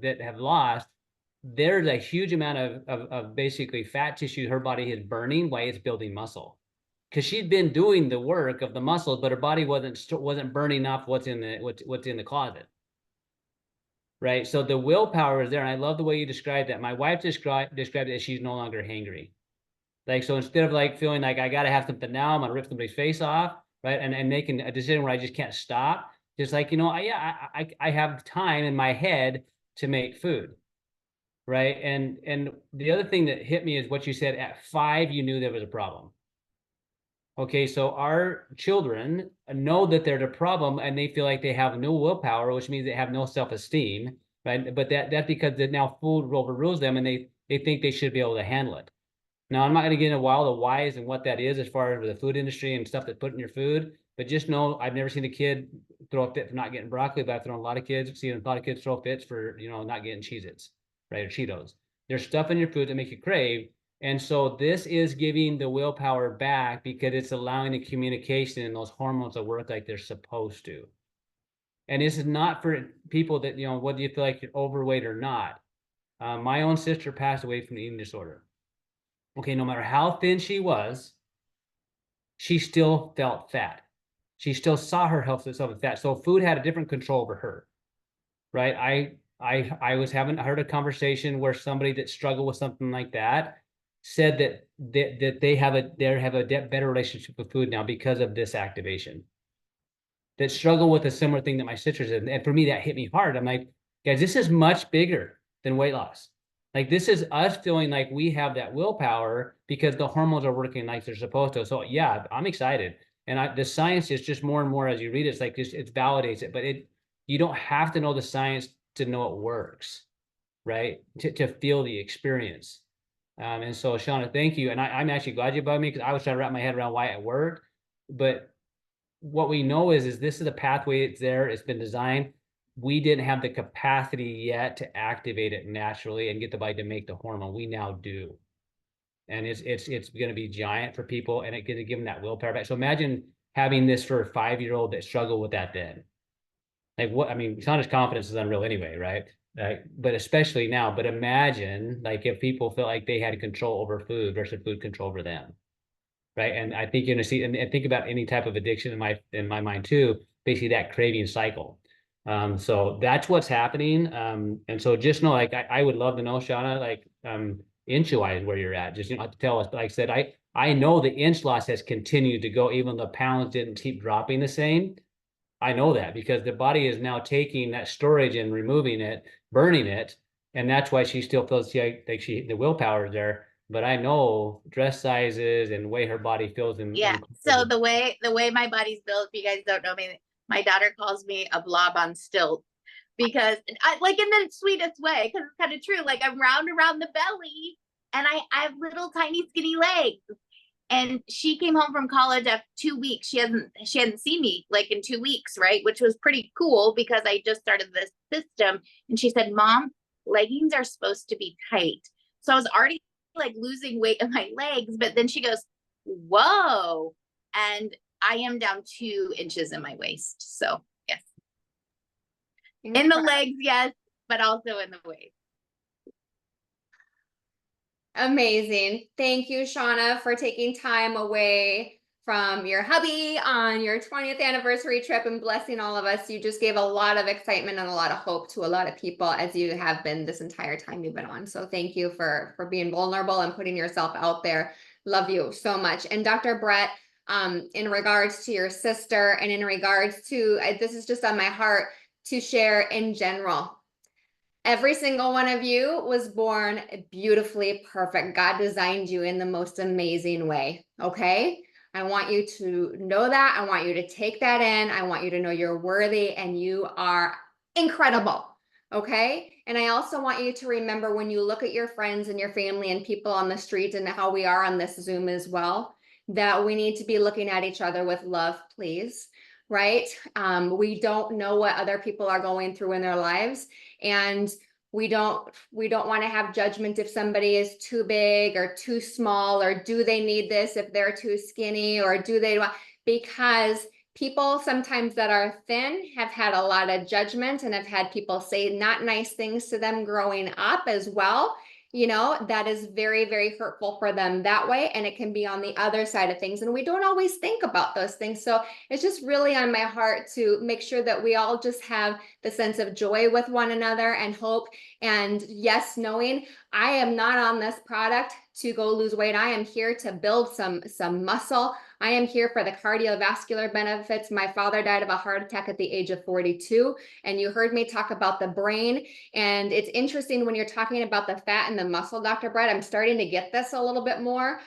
that have lost, there's a huge amount of basically fat tissue her body is burning while it's building muscle. Because she'd been doing the work of the muscles, but her body wasn't burning off what's in the closet. Right. So the willpower is there. And I love the way you described that. My wife described it as she's no longer hangry. Like, so instead of like feeling like I got to have something now, I'm going to rip somebody's face off. Right. And making a decision where I just can't stop. Just like, I have time in my head to make food. Right. And the other thing that hit me is what you said at 5, you knew there was a problem. Okay, so our children know that they're the problem and they feel like they have no willpower, which means they have no self-esteem, right? But that's because that now food overrules them and they think they should be able to handle it. Now, I'm not going to get into all the whys and what that is as far as the food industry and stuff that's put in your food, but just know I've never seen a kid throw a fit for not getting broccoli, but I've thrown a lot of kids, seen a lot of kids throw fits for, not getting Cheez-Its, right, or Cheetos. There's stuff in your food that make you crave. And so this is giving the willpower back because it's allowing the communication and those hormones to work like they're supposed to. And this is not for people that, whether you feel like you're overweight or not. My own sister passed away from an eating disorder. Okay, no matter how thin she was, she still felt fat. She still saw her health as fat. So food had a different control over her, right? I was heard a conversation where somebody that struggled with something like that said that they have a better relationship with food now because of this activation. That struggle with a similar thing that my sister did, and for me that hit me hard. I'm like, guys, this is much bigger than weight loss. Like this is us feeling like we have that willpower because the hormones are working like they're supposed to. So yeah, I'm excited. And the science is just more and more as you read it, it's like it validates it, but you don't have to know the science to know it works, right? To feel the experience. And so Shauna, thank you. And I'm actually glad you brought me because I was trying to wrap my head around why it worked. But what we know is this is a pathway, it's there, it's been designed. We didn't have the capacity yet to activate it naturally and get the body to make the hormone. We now do. And it's going to be giant for people, and it's going to give them that willpower back. So imagine having this for a 5-year-old that struggled with that then. Like what, I mean, Shauna's confidence is unreal anyway, right? But especially now, but imagine like if people felt like they had control over food versus food control over them. Right. And I think you're going to see, and think about any type of addiction in my mind too, basically that craving cycle. So that's what's happening. And so just know, like, I would love to know, Shauna, like, inch-wise where you're at. Just, have to tell us. But like I said, I know the inch loss has continued to go, even though the pounds didn't keep dropping the same. I know that because the body is now taking that storage and removing it, burning it. And that's why she still feels like the willpower is there. But I know dress sizes and the way her body feels. Yeah. So the way my body's built, if you guys don't know me, my daughter calls me a blob on stilts because I like in the sweetest way, because it's kind of true. Like I'm round around the belly and I have little tiny skinny legs. And she came home from college after 2 weeks. She hadn't seen me like in 2 weeks, right? Which was pretty cool because I just started this system. And she said, Mom, leggings are supposed to be tight. So I was already like losing weight in my legs, but then she goes, whoa. And I am down 2 inches in my waist. So yes. In the legs, yes, but also in the waist. Amazing. Thank you, Shauna, for taking time away from your hubby on your 20th anniversary trip and blessing all of us. You just gave a lot of excitement and a lot of hope to a lot of people, as you have been this entire time you've been on. So thank you for being vulnerable and putting yourself out there. Love you so much. And Dr. Brett, in regards to your sister and in regards to, this is just on my heart to share in general. Every single one of you was born beautifully perfect. God designed you in the most amazing way. Okay. I want you to know that. I want you to take that in. I want you to know you're worthy and you are incredible. Okay. And I also want you to remember when you look at your friends and your family and people on the street and how we are on this Zoom as well, that we need to be looking at each other with love, please. Right. We don't know what other people are going through in their lives. And we don't want to have judgment if somebody is too big or too small, or do they need this if they're too skinny, or do they want, because people sometimes that are thin have had a lot of judgment and have had people say not nice things to them growing up as well. That is very, very hurtful for them that way. And it can be on the other side of things. And we don't always think about those things. So it's just really on my heart to make sure that we all just have the sense of joy with one another and hope. And yes, knowing I am not on this product to go lose weight. I am here to build some muscle. I am here for the cardiovascular benefits. My father died of a heart attack at the age of 42. And you heard me talk about the brain. And it's interesting when you're talking about the fat and the muscle, Dr. Brett, I'm starting to get this a little bit more.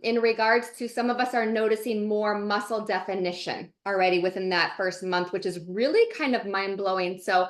in regards to some of us are noticing more muscle definition already within that first month, which is really kind of mind-blowing. So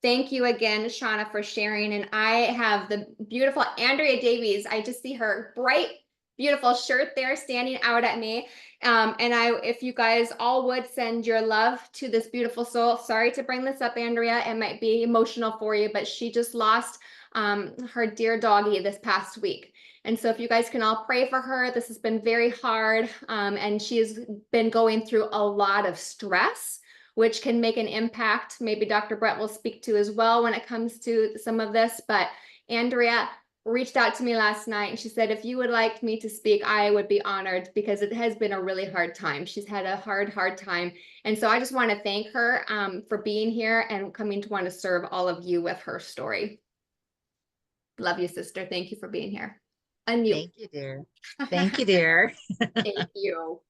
thank you again, Shauna, for sharing. And I have the beautiful Andrea Davies. I just see her bright, beautiful shirt there standing out at me. If you guys all would send your love to this beautiful soul. Sorry to bring this up, Andrea. It might be emotional for you, but she just lost her dear doggy this past week. And so if you guys can all pray for her, this has been very hard. And she's been going through a lot of stress, which can make an impact. Maybe Dr. Brett will speak to as well when it comes to some of this. But Andrea reached out to me last night and she said, if you would like me to speak, I would be honored, because it has been a really hard time. She's had a hard time. And so I just want to thank her for being here and coming to want to serve all of you with her story. Love you, sister. Thank you for being here. Unmute. Thank you, dear. Thank you, dear. Thank you.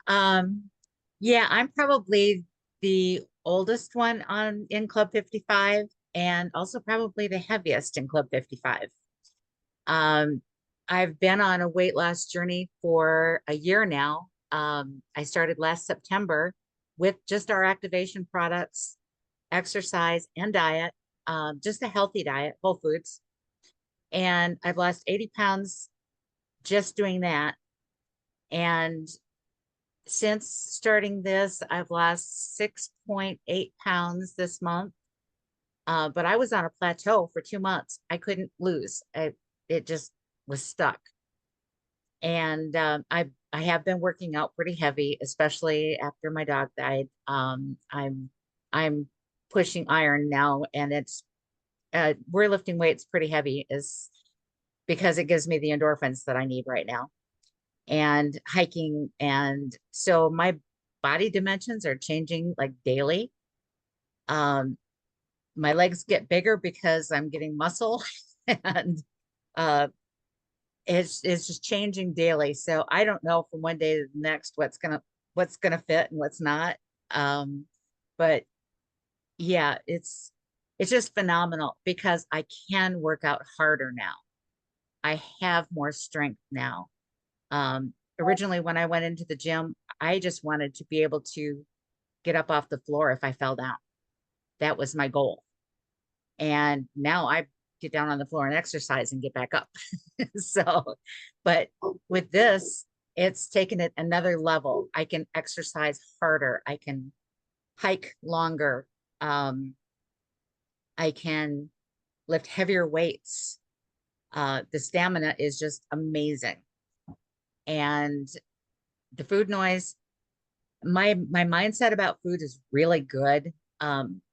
Yeah, I'm probably the oldest one in Club 55, and also probably the heaviest in Club 55. I've been on a weight loss journey for a year now. I started last September with just our activation products, exercise and diet, just a healthy diet, whole foods. And I've lost 80 pounds just doing that. And since starting this, I've lost 6.8 pounds this month. But I was on a plateau for 2 months. I couldn't lose. It just was stuck. And I have been working out pretty heavy, especially after my dog died. I'm pushing iron now, and it's we're lifting weights pretty heavy, is because it gives me the endorphins that I need right now, and hiking. And so my body dimensions are changing like daily. My legs get bigger because I'm getting muscle, and it's just changing daily. So I don't know from one day to the next what's gonna fit and what's not. But yeah, it's just phenomenal because I can work out harder now. I have more strength now. Originally, when I went into the gym, I just wanted to be able to get up off the floor if I fell down. That was my goal. And now I get down on the floor and exercise and get back up. So, but with this, it's taken it another level. I can exercise harder. I can hike longer. I can lift heavier weights. The stamina is just amazing. And the food noise, my mindset about food is really good,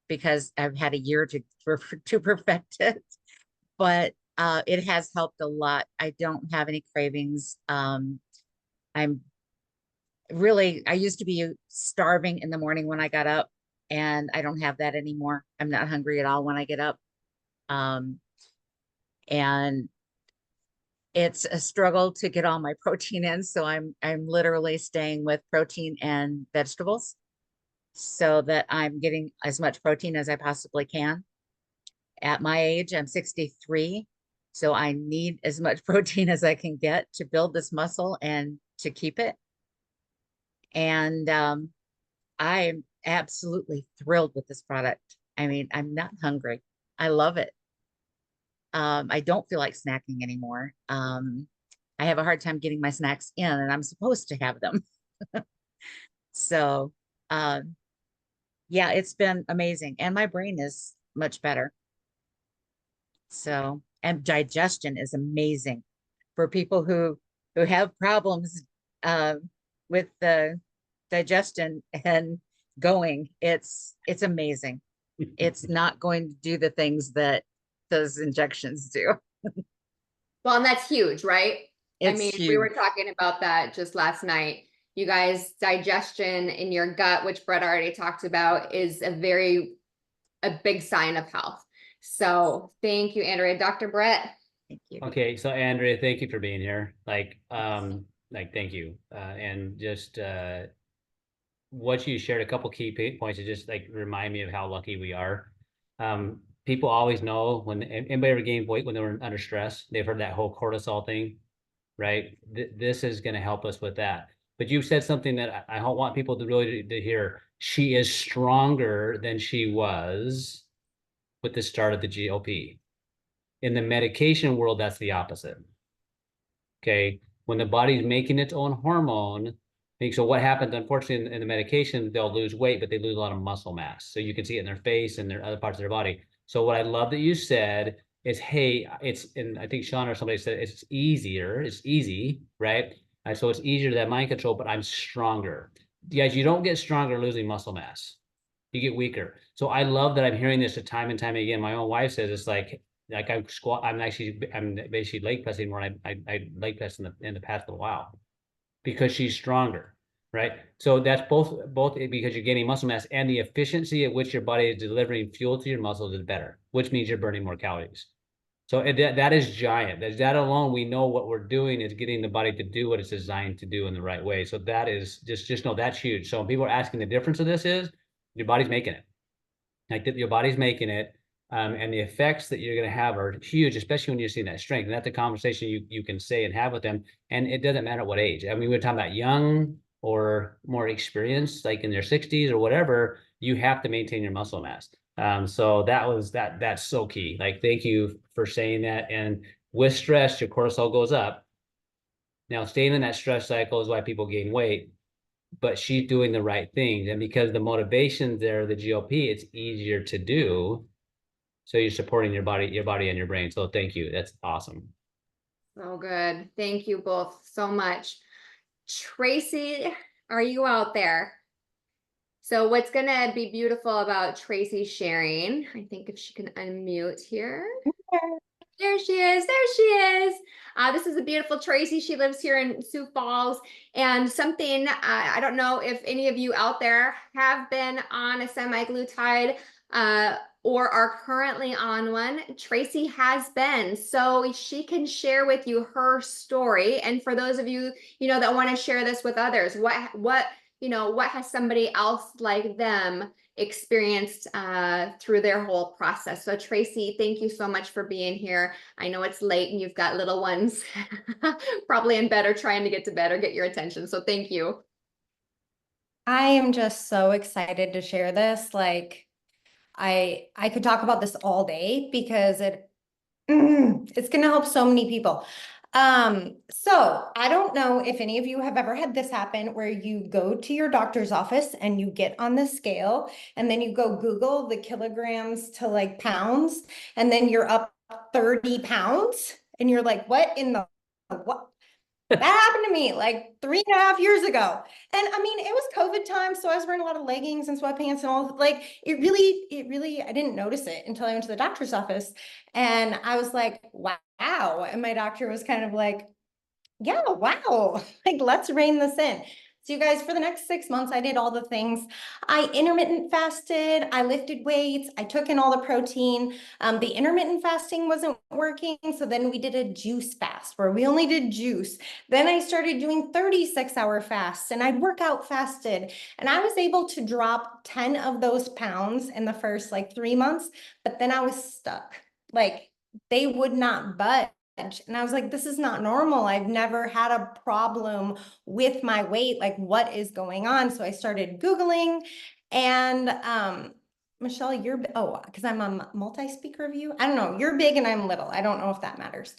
because I've had a year to perfect it, but it has helped a lot. I don't have any cravings. I used to be starving in the morning when I got up, and I don't have that anymore. I'm not hungry at all when I get up. And it's a struggle to get all my protein in. So I'm literally staying with protein and vegetables so that I'm getting as much protein as I possibly can. At my age, I'm 63. So I need as much protein as I can get to build this muscle and to keep it. And I'm absolutely thrilled with this product. I mean, I'm not hungry. I love it. I don't feel like snacking anymore. I have a hard time getting my snacks in, and I'm supposed to have them. So, yeah, it's been amazing. And my brain is much better. So, and digestion is amazing for people who have problems with the digestion and going. It's amazing. It's not going to do the things that those injections do. Well, and that's huge, right? It's I mean, huge. we were talking about that just last night. You guys, digestion in your gut, which Brett already talked about, is a big sign of health. So thank you, Andrea. Dr. Brett. Thank you. Okay, so Andrea, thank you for being here. Thank you. And just what you shared, a couple key points to just like remind me of how lucky we are. People always know when anybody ever gained weight when they were under stress. They've heard that whole cortisol thing, right? This is going to help us with that. But you said something that I don't want people to really to hear. She is stronger than she was with the start of the GLP. In the medication world, that's the opposite. Okay. When the body's making its own hormone, so what happens, unfortunately, in the medication, they'll lose weight, but they lose a lot of muscle mass. So you can see it in their face and their other parts of their body. So what I love that you said is, hey, and I think Shawn or somebody said it's easy, right? So it's easier to have mind control, but I'm stronger. Guys, you don't get stronger losing muscle mass. You get weaker. So I love that I'm hearing this time and time again. My own wife says it's like I'm basically leg pressing more. I leg press in the past little while because she's stronger, right? So that's both because you're gaining muscle mass, and the efficiency at which your body is delivering fuel to your muscles is better, which means you're burning more calories. So that is giant. That alone, we know what we're doing is getting the body to do what it's designed to do in the right way. So that is just know that's huge. So when people are asking, the difference of this is your body's making it. Like your body's making it. And the effects that you're going to have are huge, especially when you're seeing that strength. And that's a conversation you can say and have with them. And it doesn't matter what age. I mean, we're talking about young or more experienced, like in their 60s or whatever, you have to maintain your muscle mass. So that's so key. Like, thank you for saying that. And with stress, your cortisol goes up. Now, staying in that stress cycle is why people gain weight, but she's doing the right things. And because the motivation's there, the GLP, it's easier to do. So you're supporting your body and your brain. So thank you. That's awesome. So good. Thank you both so much. Tracy, are you out there? So what's going to be beautiful about Tracy sharing, I think if she can unmute here. There she is. There she is. This is a beautiful Tracy. She lives here in Sioux Falls. And something, I don't know if any of you out there have been on a semaglutide or are currently on one. Tracy has been. So she can share with you her story. And for those of you, that want to share this with others, what has somebody else like them experienced through their whole process. So Tracy, thank you so much for being here. I know it's late and you've got little ones probably in bed or trying to get to bed or get your attention. So thank you. I am just so excited to share this. Like, I could talk about this all day because it's going to help so many people. So I don't know if any of you have ever had this happen where you go to your doctor's office and you get on the scale and then you go Google the kilograms to like pounds and then you're up 30 pounds and you're like, what in the, what? That happened to me like 3.5 years ago. And I mean, it was COVID time. So I was wearing a lot of leggings and sweatpants and all, like, it really, I didn't notice it until I went to the doctor's office and I was like, wow. And my doctor was kind of like, yeah, wow. Like, let's rein this in. So you guys, for the next 6 months, I did all the things. I intermittent fasted, I lifted weights, I took in all the protein. The intermittent fasting wasn't working. So then we did a juice fast where we only did juice. Then I started doing 36-hour fasts and I'd work out fasted. And I was able to drop 10 of those pounds in the first like 3 months, but then I was stuck. Like, they would not budge. And I was like, this is not normal. I've never had a problem with my weight. Like, what is going on? So I started Googling and, Michelle, because I'm a multi-speaker of you. I don't know. You're big and I'm little. I don't know if that matters.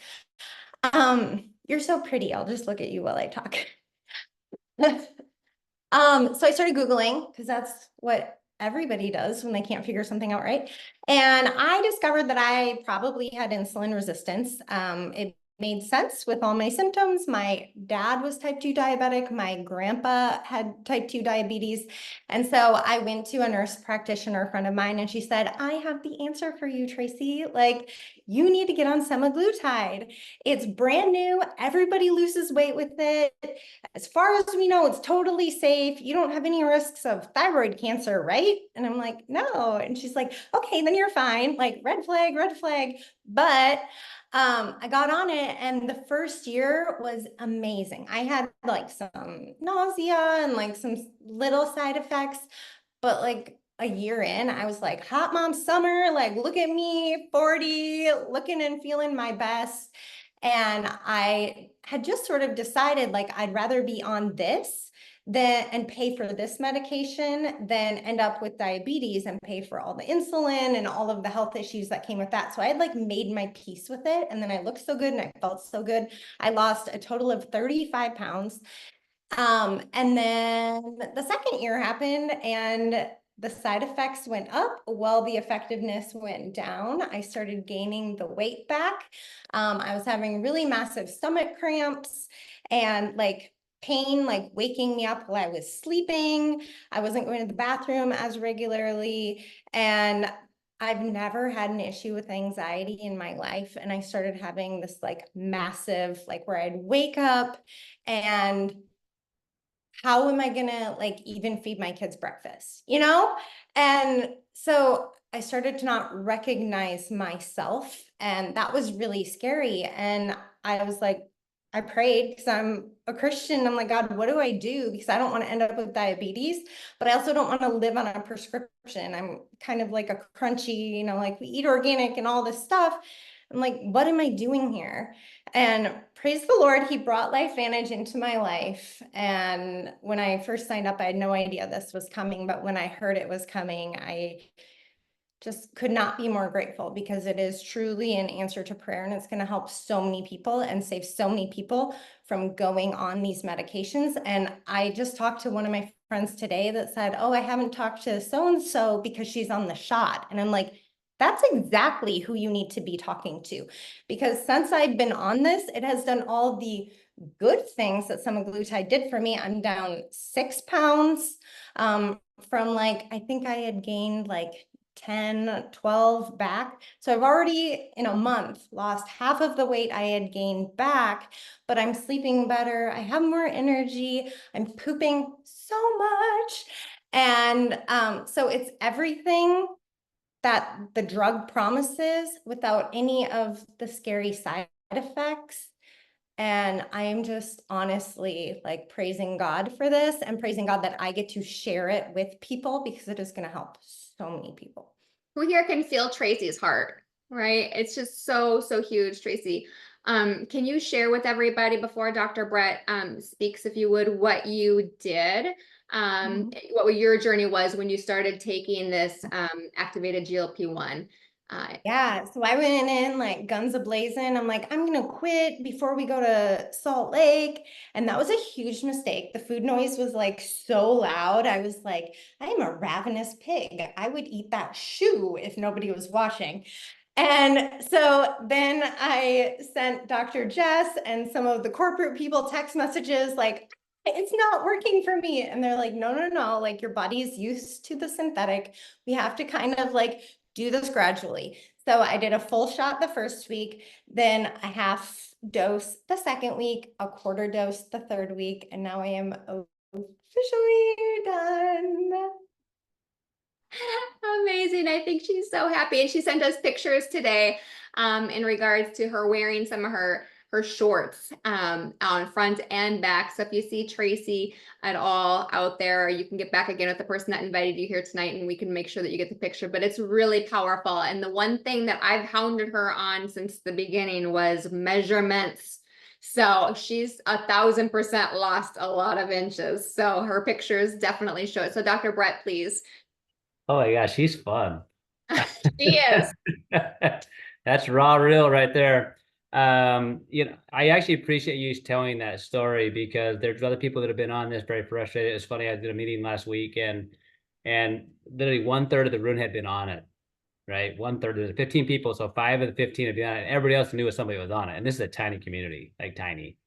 You're so pretty. I'll just look at you while I talk. So I started Googling because that's what everybody does when they can't figure something out, right? And I discovered that I probably had insulin resistance. It made sense with all my symptoms. My dad was type 2 diabetic. My grandpa had type 2 diabetes. And so I went to a nurse practitioner friend of mine and she said, I have the answer for you, Tracy. Like, you need to get on semaglutide. It's brand new. Everybody loses weight with it. As far as we know, it's totally safe. You don't have any risks of thyroid cancer, right? And I'm like, no. And she's like, okay, then you're fine. Like, red flag, red flag. But I got on it and the first year was amazing. I had like some nausea and like some little side effects, but like a year in, I was like, hot mom summer, like, look at me, 40, looking and feeling my best. And I had just sort of decided like I'd rather be on this than and pay for this medication than end up with diabetes and pay for all the insulin and all of the health issues that came with that. So I had like made my peace with it. And then I looked so good and I felt so good. I lost a total of 35 pounds. And then the second year happened and the side effects went up while the effectiveness went down. I started gaining the weight back. I was having really massive stomach cramps and like pain, like waking me up while I was sleeping. I wasn't going to the bathroom as regularly. And I've never had an issue with anxiety in my life. And I started having this like massive, like where I'd wake up and how am I gonna like even feed my kids breakfast, you know? And so I started to not recognize myself, and that was really scary. And I was like, I prayed because I'm a Christian. I'm like, God, what do I do? Because I don't want to end up with diabetes, but I also don't want to live on a prescription. I'm kind of like a crunchy, you know, like we eat organic and all this stuff. I'm like, what am I doing here? And praise the Lord, he brought LifeVantage into my life. And when I first signed up, I had no idea this was coming. But when I heard it was coming, I just could not be more grateful because it is truly an answer to prayer and it's going to help so many people and save so many people from going on these medications. And I just talked to one of my friends today that said, oh, I haven't talked to so-and-so because she's on the shot. And I'm like, that's exactly who you need to be talking to, because since I've been on this, it has done all the good things that semaglutide did for me. I'm down 6 pounds from like, I think I had gained like 10, 12 back. So I've already in a month lost half of the weight I had gained back, but I'm sleeping better. I have more energy. I'm pooping so much. And so it's everything that the drug promises without any of the scary side effects. And I am just honestly like praising God for this and praising God that I get to share it with people because it is going to help so many people. Who here can feel Tracy's heart, right? It's just so, so huge, Tracy. Can you share with everybody before Dr. Brett speaks, if you would, what you did, what your journey was when you started taking this activated GLP-1? Yeah, so I went in like guns a-blazing. I'm like, I'm gonna quit before we go to Salt Lake. And that was a huge mistake. The food noise was like so loud. I was like, I am a ravenous pig. I would eat that shoe if nobody was watching. And so then I sent Dr. Jess and some of the corporate people text messages like, it's not working for me. And they're like, no, no, no, like your body is used to the synthetic. We have to kind of like do this gradually. So I did a full shot the first week, then a half dose the second week, a quarter dose the third week, and now I am officially done. Amazing. I think she's so happy. And she sent us pictures today in regards to her wearing some of her shorts on front and back. So if you see Tracy at all out there, you can get back again with the person that invited you here tonight and we can make sure that you get the picture. But it's really powerful. And the one thing that I've hounded her on since the beginning was measurements. So she's 1,000% lost a lot of inches. So her pictures definitely show it. So Dr. Brett, please. Oh my gosh, she's fun. She is. That's raw real right there. You know, I actually appreciate you telling that story because there's other people that have been on this very frustrated. It's funny, I did a meeting last week and literally 1/3 of the room had been on it, right? 1/3 of the 15 people, so 5 of the 15 had been on it. And everybody else knew somebody was on it. And this is a tiny community, like tiny.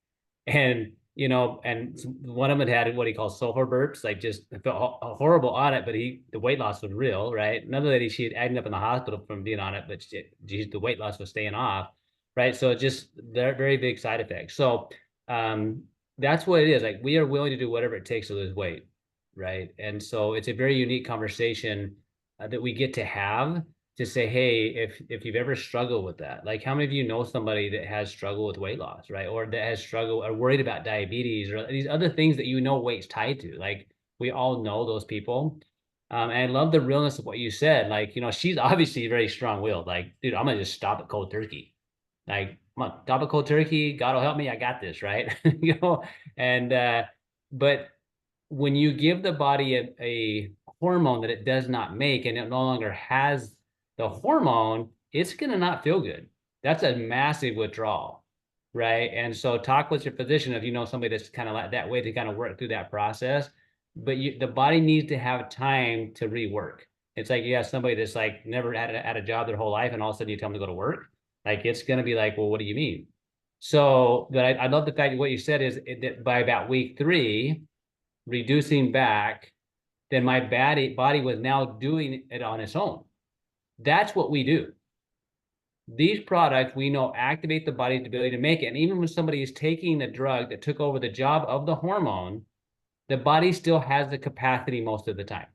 And you know, and one of them had what he calls sulfur burps, like just felt horrible on it, but the weight loss was real, right? Another lady, she had ended up in the hospital from being on it, but the weight loss was staying off, right? So they're very big side effects. So that's what it is. Like we are willing to do whatever it takes to lose weight, right? And so it's a very unique conversation that we get to have to say, hey, if you've ever struggled with that, like how many of you know somebody that has struggled with weight loss, right? Or that has struggled or worried about diabetes or these other things that you know weight's tied to. Like we all know those people. And I love the realness of what you said. Like, you know, she's obviously very strong-willed. Like, dude, I'm gonna just stop at cold turkey, Like, come on, double cold turkey, God will help me, I got this, right? You know, and but when you give the body a hormone that it does not make and it no longer has the hormone, it's gonna not feel good. That's a massive withdrawal, right? And so talk with your physician if you know somebody that's kind of like that way to kind of work through that process. But the body needs to have time to rework. It's like you have somebody that's like never had a job their whole life, and all of a sudden you tell them to go to work. Like it's going to be like, well, what do you mean? So, but I love the fact that what you said is that by about week 3, reducing back, then my body was now doing it on its own. That's what we do. These products we know activate the body's ability to make it. And even when somebody is taking a drug that took over the job of the hormone, the body still has the capacity most of the time.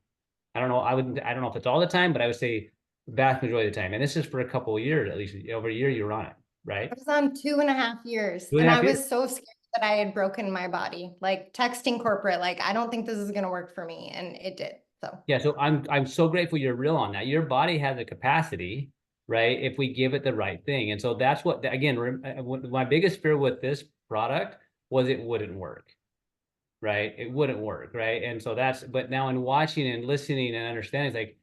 I don't know. I don't know if it's all the time, but I would say vast majority of the time. And this is for a couple of years, at least over a year, you're on it, right? I was on 2.5 years, 2.5 and I years. was so scared that I had broken my body, like texting corporate, like, I don't think this is gonna work for me, and it did. So Yeah, so I'm so grateful you're real on that. Your body has a capacity, right? If we give it the right thing. And so that's what, again, my biggest fear with this product was it wouldn't work, right? It wouldn't work, right? And so but now in watching and listening and understanding, it's like,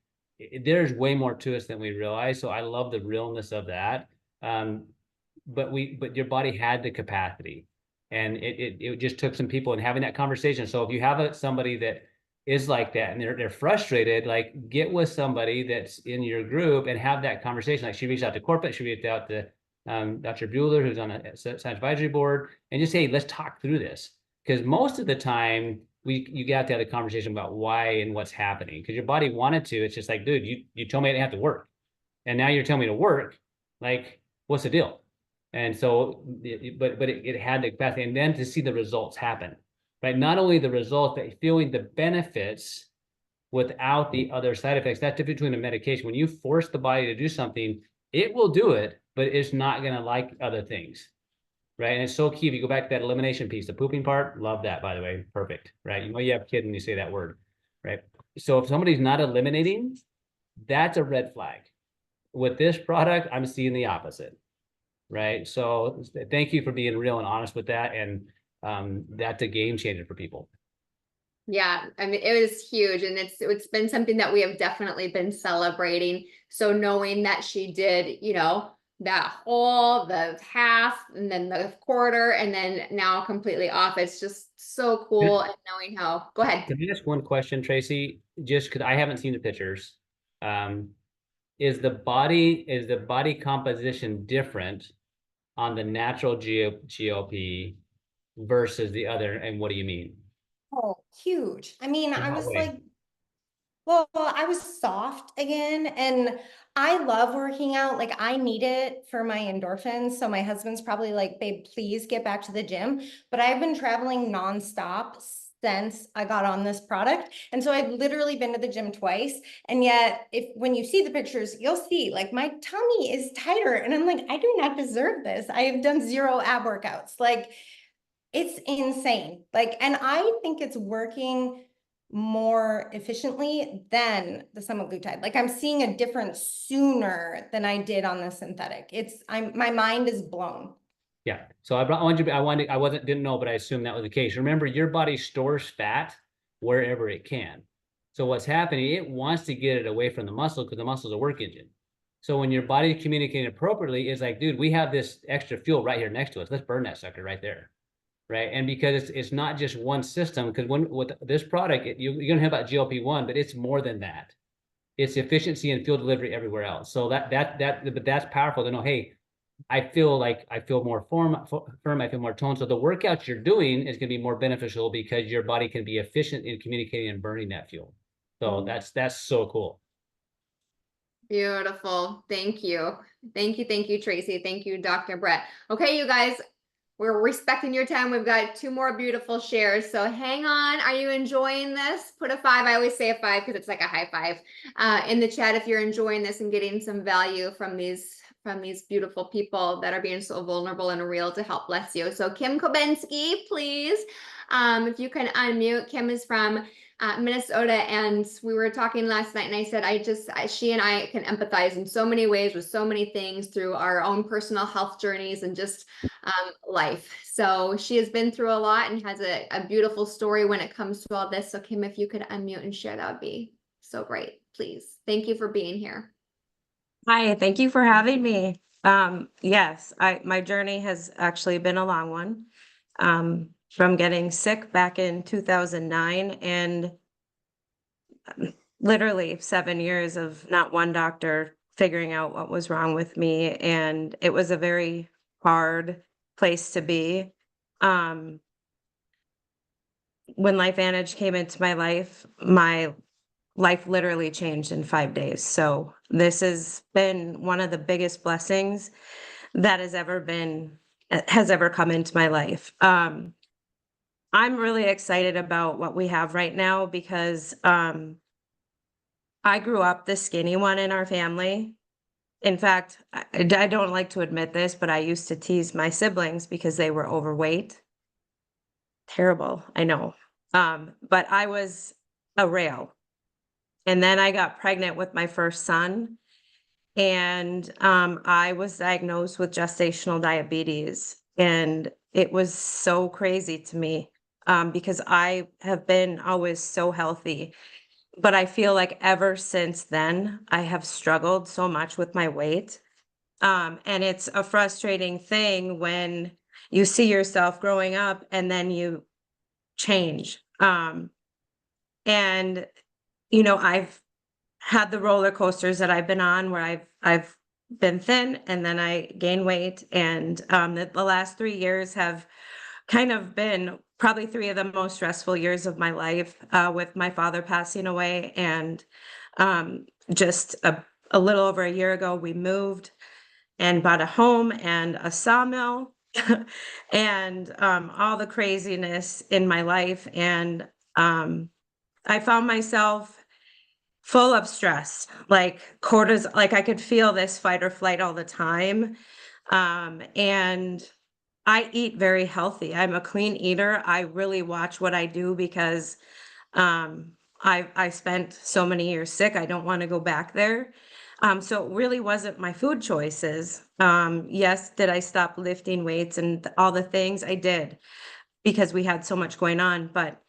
there's way more to us than we realize. So I love the realness of that. But your body had the capacity, and it just took some people and having that conversation. So if you have somebody that is like that and they're frustrated, like get with somebody that's in your group and have that conversation. Like she reached out to corporate, she reached out to Dr. Bueller, who's on a science advisory board, and just say, let's talk through this. Because most of the time you got to have a conversation about why and what's happening. Because your body wanted to. It's just like, dude, you told me I didn't have to work, and now you're telling me to work. Like, what's the deal? And so, but it had the capacity, and then to see the results happen, right? Not only the results, but feeling the benefits without the other side effects. That's between a medication. When you force the body to do something, it will do it, but it's not going to like other things, right? And it's so key. If you go back to that elimination piece, the pooping part, love that, by the way, perfect, right? You know you have a kid when you say that word, right? So if somebody's not eliminating, that's a red flag. With this product, I'm seeing the opposite. Right. So thank you for being real and honest with that. And that's a game changer for people. Yeah, I mean, it was huge, and it's been something that we have definitely been celebrating. So knowing that she did, that whole, the half, and then the quarter, and then now completely off, it's just so cool. And knowing how, go ahead. Can I ask one question, Tracy? Just because I haven't seen the pictures. Is the body composition different on the natural GLP versus the other? And what do you mean? oh, huge. I mean, In I what was way? like, well, I was soft again, and I love working out. Like, I need it for my endorphins. So my husband's probably like, babe, please get back to the gym. But I've been traveling nonstop since I got on this product. And so I've literally been to the gym twice. And yet, when you see the pictures, you'll see like my tummy is tighter. And I'm like, I do not deserve this. I have done 0 ab workouts. Like, it's insane. Like, and I think it's working more efficiently than the semaglutide. Like, I'm seeing a difference sooner than I did on the synthetic. My mind is blown. Yeah. So I didn't know, but I assumed that was the case. Remember, your body stores fat wherever it can. So what's happening, it wants to get it away from the muscle because the muscle is a work engine. So when your body is communicating appropriately, it's like, dude, we have this extra fuel right here next to us. Let's burn that sucker right there. Right. And because it's not just one system, because with this product, you're going to hear about GLP-1, but it's more than that. It's efficiency and fuel delivery everywhere else. So but that's powerful to know, hey, I feel more firm, I feel more toned. So the workouts you're doing is going to be more beneficial because your body can be efficient in communicating and burning that fuel. So that's so cool. Beautiful. Thank you. Thank you, Tracy. Thank you, Dr. Brett. Okay, you guys, we're respecting your time. We've got 2 more beautiful shares. So hang on. Are you enjoying this? Put a 5. I always say a 5 because it's like a high 5 in the chat if you're enjoying this and getting some value from these beautiful people that are being so vulnerable and real to help bless you. So Kim Kobensky, please, if you can unmute. Kim is from Minnesota, and we were talking last night, and I said, she and I can empathize in so many ways with so many things through our own personal health journeys and just life. So she has been through a lot and has a beautiful story when it comes to all this. So Kim, if you could unmute and share, that would be so great, please. Thank you for being here. Hi, thank you for having me. Yes, my journey has actually been a long one. From getting sick back in 2009 and literally 7 years of not one doctor figuring out what was wrong with me, and it was a very hard place to be. When LifeVantage came into my life literally changed in 5 days. So this has been one of the biggest blessings that has ever come into my life. I'm really excited about what we have right now because I grew up the skinny one in our family. In fact, I don't like to admit this, but I used to tease my siblings because they were overweight. Terrible, I know. But I was a rail. And then I got pregnant with my first son, and I was diagnosed with gestational diabetes. And it was so crazy to me because I have been always so healthy. But I feel like ever since then, I have struggled so much with my weight. And it's a frustrating thing when you see yourself growing up and then you change. And, I've had the roller coasters that I've been on where I've been thin and then I gain weight. And the last 3 years have kind of been probably 3 of the most stressful years of my life, with my father passing away. And just a little over a year ago, we moved and bought a home and a sawmill and all the craziness in my life. And I found myself full of stress, like cortisol, like I could feel this fight or flight all the time. And I eat very healthy. I'm a clean eater. I really watch what I do because I spent so many years sick. I don't want to go back there. So it really wasn't my food choices. Yes, did I stop lifting weights and all the things? I did because we had so much going on. But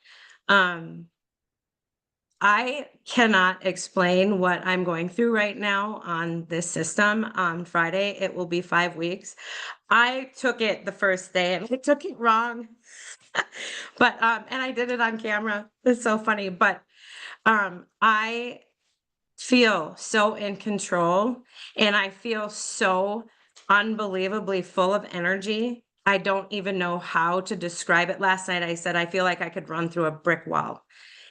I cannot explain what I'm going through right now on this system. On Friday, it will be 5 weeks. I took it the first day and I took it wrong. But and I did it on camera. It's so funny. But I feel so in control and I feel so unbelievably full of energy. I don't even know how to describe it. Last night I said I feel like I could run through a brick wall.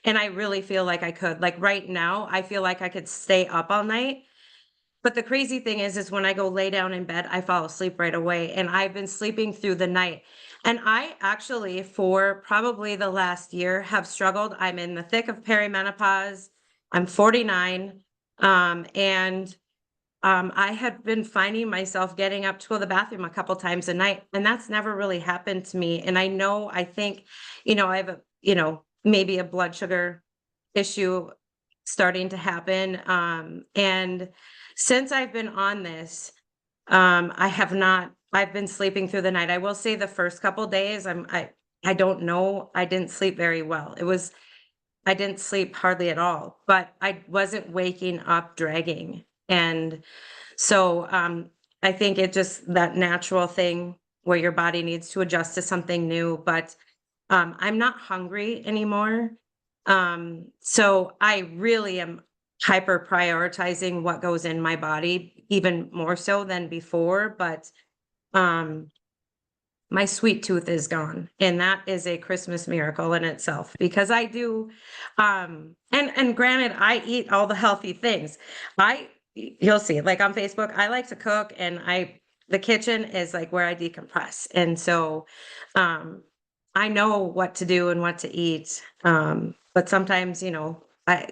And I really feel like I could. Like right now, I feel like I could stay up all night. But the crazy thing is when I go lay down in bed, I fall asleep right away. And I've been sleeping through the night. And I actually, for probably the last year, have struggled. I'm in the thick of perimenopause. I'm 49. I had been finding myself getting up to go to the bathroom a couple times a night. And that's never really happened to me. And I think, I have maybe a blood sugar issue starting to happen. And since I've been on this, I've been sleeping through the night. I will say the first couple days, I don't know, I didn't sleep very well. I didn't sleep hardly at all, but I wasn't waking up dragging. And so, I think it just that natural thing where your body needs to adjust to something new, but I'm not hungry anymore. So I really am hyper prioritizing what goes in my body, even more so than before. But my sweet tooth is gone, and that is a Christmas miracle in itself because I do. And granted, I eat all the healthy things. You'll see, like on Facebook, I like to cook, and the kitchen is like where I decompress, and so I know what to do and what to eat. But sometimes, I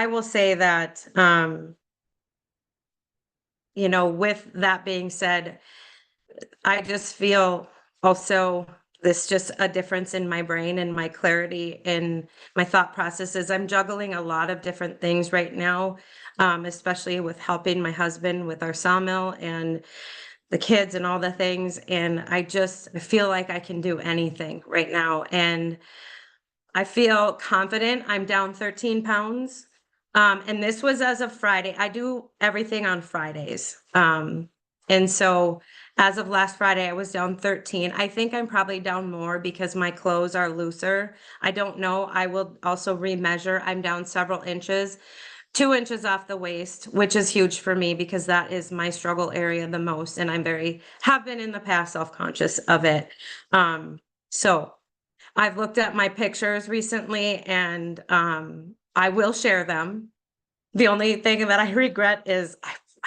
will say that, with that being said, I just feel also this just a difference in my brain and my clarity in my thought processes. I'm juggling a lot of different things right now, especially with helping my husband with our sawmill and the kids and all the things. And I feel like I can do anything right now. And I feel confident. I'm down 13 pounds. And this was as of Friday. I do everything on Fridays. And so as of last Friday, I was down 13. I think I'm probably down more because my clothes are looser. I don't know. I will also remeasure. I'm down several inches, 2 inches off the waist, which is huge for me because that is my struggle area the most. And have been in the past self-conscious of it. So I've looked at my pictures recently and I will share them. The only thing that I regret is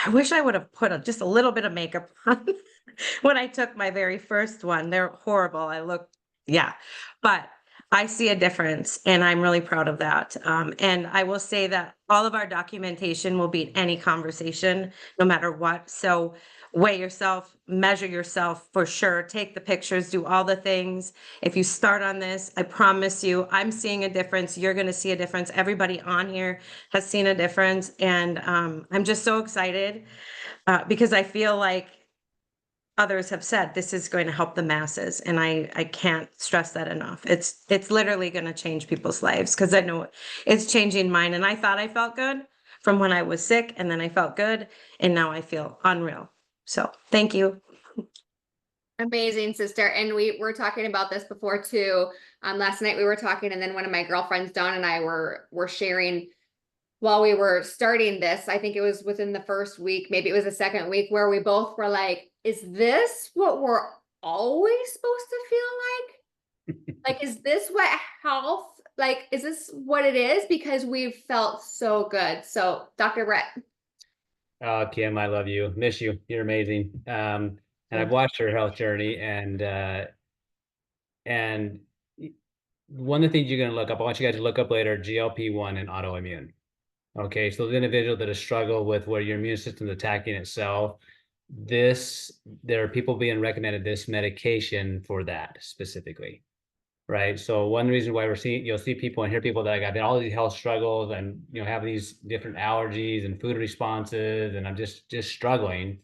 I wish I would have put just a little bit of makeup on when I took my very first one. They're horrible. Yeah, but I see a difference and I'm really proud of that. And I will say that all of our documentation will beat any conversation, no matter what. So weigh yourself, measure yourself for sure, take the pictures, do all the things. If you start on this, I promise you, I'm seeing a difference. You're going to see a difference. Everybody on here has seen a difference. And I'm just so excited because I feel like others have said this is going to help the masses. And I can't stress that enough. It's literally going to change people's lives because I know it's changing mine. And I thought I felt good from when I was sick, and then I felt good, and now I feel unreal. So thank you. Amazing, sister. And we were talking about this before too. Last night we were talking, and then one of my girlfriends, Dawn, and I were sharing while we were starting this. I think it was within the first week, maybe it was the second week, where we both were like, is this what we're always supposed to feel like? Like, is this what health, like, is this what it is? Because we've felt so good. So Dr. Brett. Oh, Kim, I love you. Miss you. You're amazing. And I've watched her health journey, and one of the things you're going to look up, I want you guys to look up later, GLP-1 and autoimmune. Okay, so the individual that has struggled with where your immune system is attacking itself, there are people being recommended this medication for that specifically, right? So one reason why you'll see people and hear people that got all these health struggles and have these different allergies and food responses, and I'm just struggling,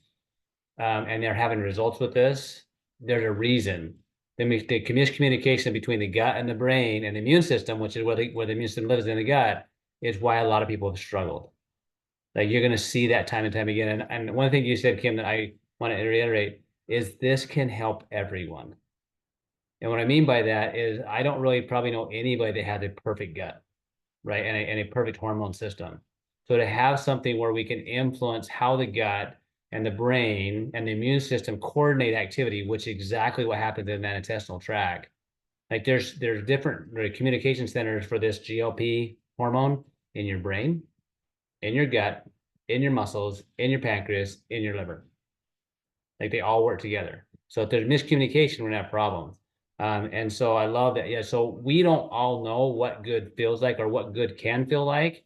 and they're having results with this. There's a reason. The miscommunication between the gut and the brain and the immune system, which is where the immune system lives in the gut, is why a lot of people have struggled. Like, you're going to see that time and time again. And one thing you said, Kim, that I want to reiterate is this can help everyone. And what I mean by that is I don't really probably know anybody that has a perfect gut, right? And a perfect hormone system. So to have something where we can influence how the gut and the brain and the immune system coordinate activity, which is exactly what happens in that intestinal tract. Like, there's different communication centers for this GLP hormone in your brain, in your gut, in your muscles, in your pancreas, in your liver. Like, they all work together. So if there's miscommunication, we're gonna have problems. And so I love that. Yeah. So we don't all know what good feels like or what good can feel like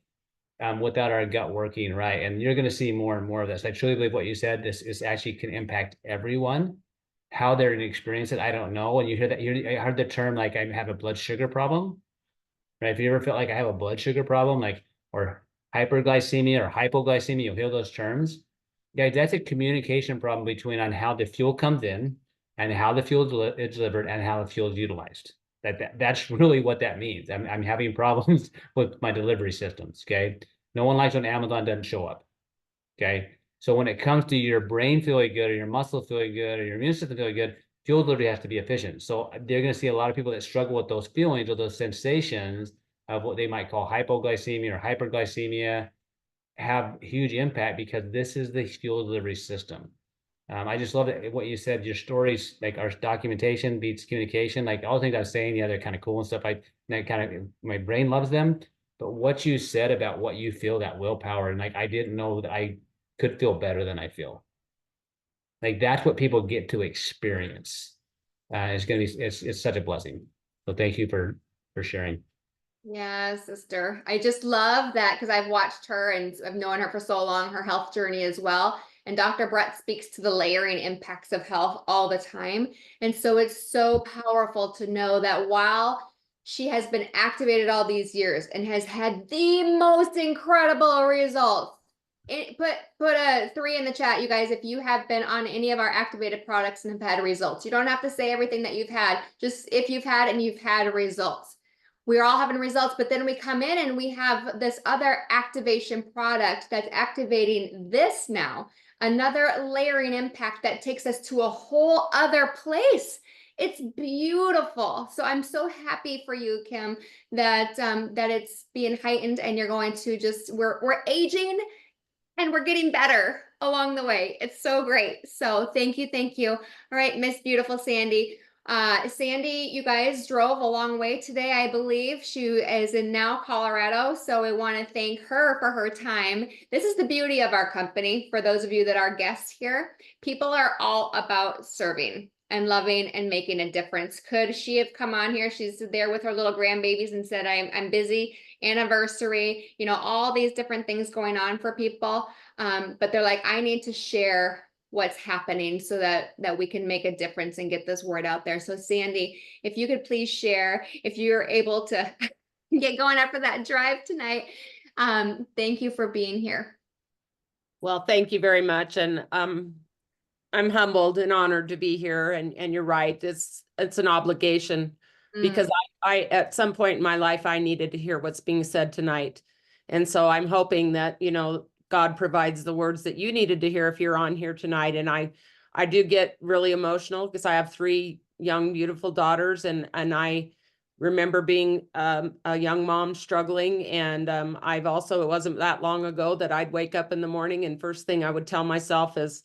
without our gut working right. And you're going to see more and more of this. I truly believe what you said. This is actually can impact everyone. How they're going to experience it, I don't know. When you hear that, I heard the term like I have a blood sugar problem, right? If you ever felt like I have a blood sugar problem, like, or hyperglycemia or hypoglycemia, you'll hear those terms. Yeah, that's a communication problem between on how the fuel comes in and how the fuel is delivered and how the fuel is utilized. That's really what that means. I'm having problems with my delivery systems. Okay, no one likes when Amazon doesn't show up. Okay, so when it comes to your brain feeling good or your muscle feeling good or your immune system feeling good, fuel delivery has to be efficient. So they're going to see a lot of people that struggle with those feelings or those sensations of what they might call hypoglycemia or hyperglycemia have huge impact because this is the fuel delivery system. I just love it, what you said, your stories, like our documentation beats communication, like all the things I was saying, yeah, they're kind of cool and stuff. My brain loves them, but what you said about what you feel, that willpower, and like, I didn't know that I could feel better than I feel. Like, that's what people get to experience. It's such a blessing. So thank you for sharing. Yeah, sister. I just love that because I've watched her and I've known her for so long, her health journey as well. And Dr. Brett speaks to the layering impacts of health all the time. And so it's so powerful to know that while she has been activated all these years and has had the most incredible results. Put a 3 in the chat, you guys, if you have been on any of our activated products and have had results. You don't have to say everything that you've had, just if you've had and you've had results. We're all having results, but then we come in and we have this other activation product that's activating this now, another layering impact that takes us to a whole other place. It's beautiful. So I'm so happy for you, Kim, that that it's being heightened and you're going to just, we're aging and we're getting better along the way. It's so great. So thank you. Thank you. All right, Miss Beautiful Sandy. Sandy, you guys drove a long way today, I believe. She is in now Colorado. So we want to thank her for her time. This is the beauty of our company. For those of you that are guests here, people are all about serving and loving and making a difference. Could she have come on here? She's there with her little grandbabies and said, I'm busy, anniversary, you know, all these different things going on for people. But they're like, I need to share what's happening so that we can make a difference and get this word out there. So Sandy, if you could please share, if you're able to get going after that drive tonight. Thank you for being here. Well, thank you very much. And I'm humbled and honored to be here. And you're right, it's an obligation because I at some point in my life, I needed to hear what's being said tonight. And so I'm hoping that, you know, God provides the words that you needed to hear if you're on here tonight. And I do get really emotional because I have 3 young, beautiful daughters. And I remember being a young mom struggling. And I've also, it wasn't that long ago that I'd wake up in the morning and first thing I would tell myself is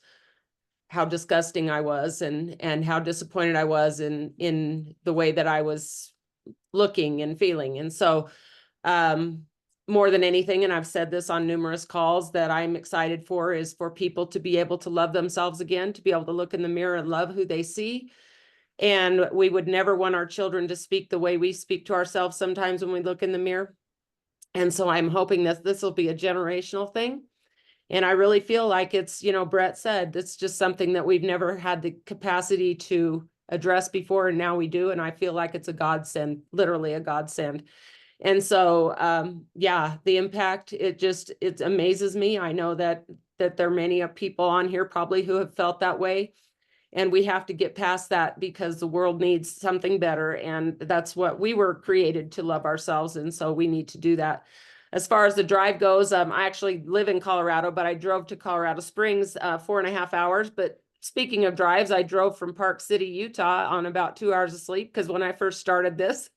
how disgusting I was and how disappointed I was in the way that I was looking and feeling. And so more than anything, and I've said this on numerous calls, that I'm excited for is for people to be able to love themselves again, to be able to look in the mirror and love who they see. And we would never want our children to speak the way we speak to ourselves sometimes when we look in the mirror. And so I'm hoping that this will be a generational thing. And I really feel like it's, you know, Brett said, it's just something that we've never had the capacity to address before. And now we do. And I feel like it's a godsend, literally a godsend. And so, yeah, the impact, it amazes me. I know that there are many people on here probably who have felt that way. And we have to get past that because the world needs something better. And that's what we were created to, love ourselves. And so we need to do that. As far as the drive goes, I actually live in Colorado, but I drove to Colorado Springs 4.5 hours. But speaking of drives, I drove from Park City, Utah on about 2 hours of sleep because when I first started this,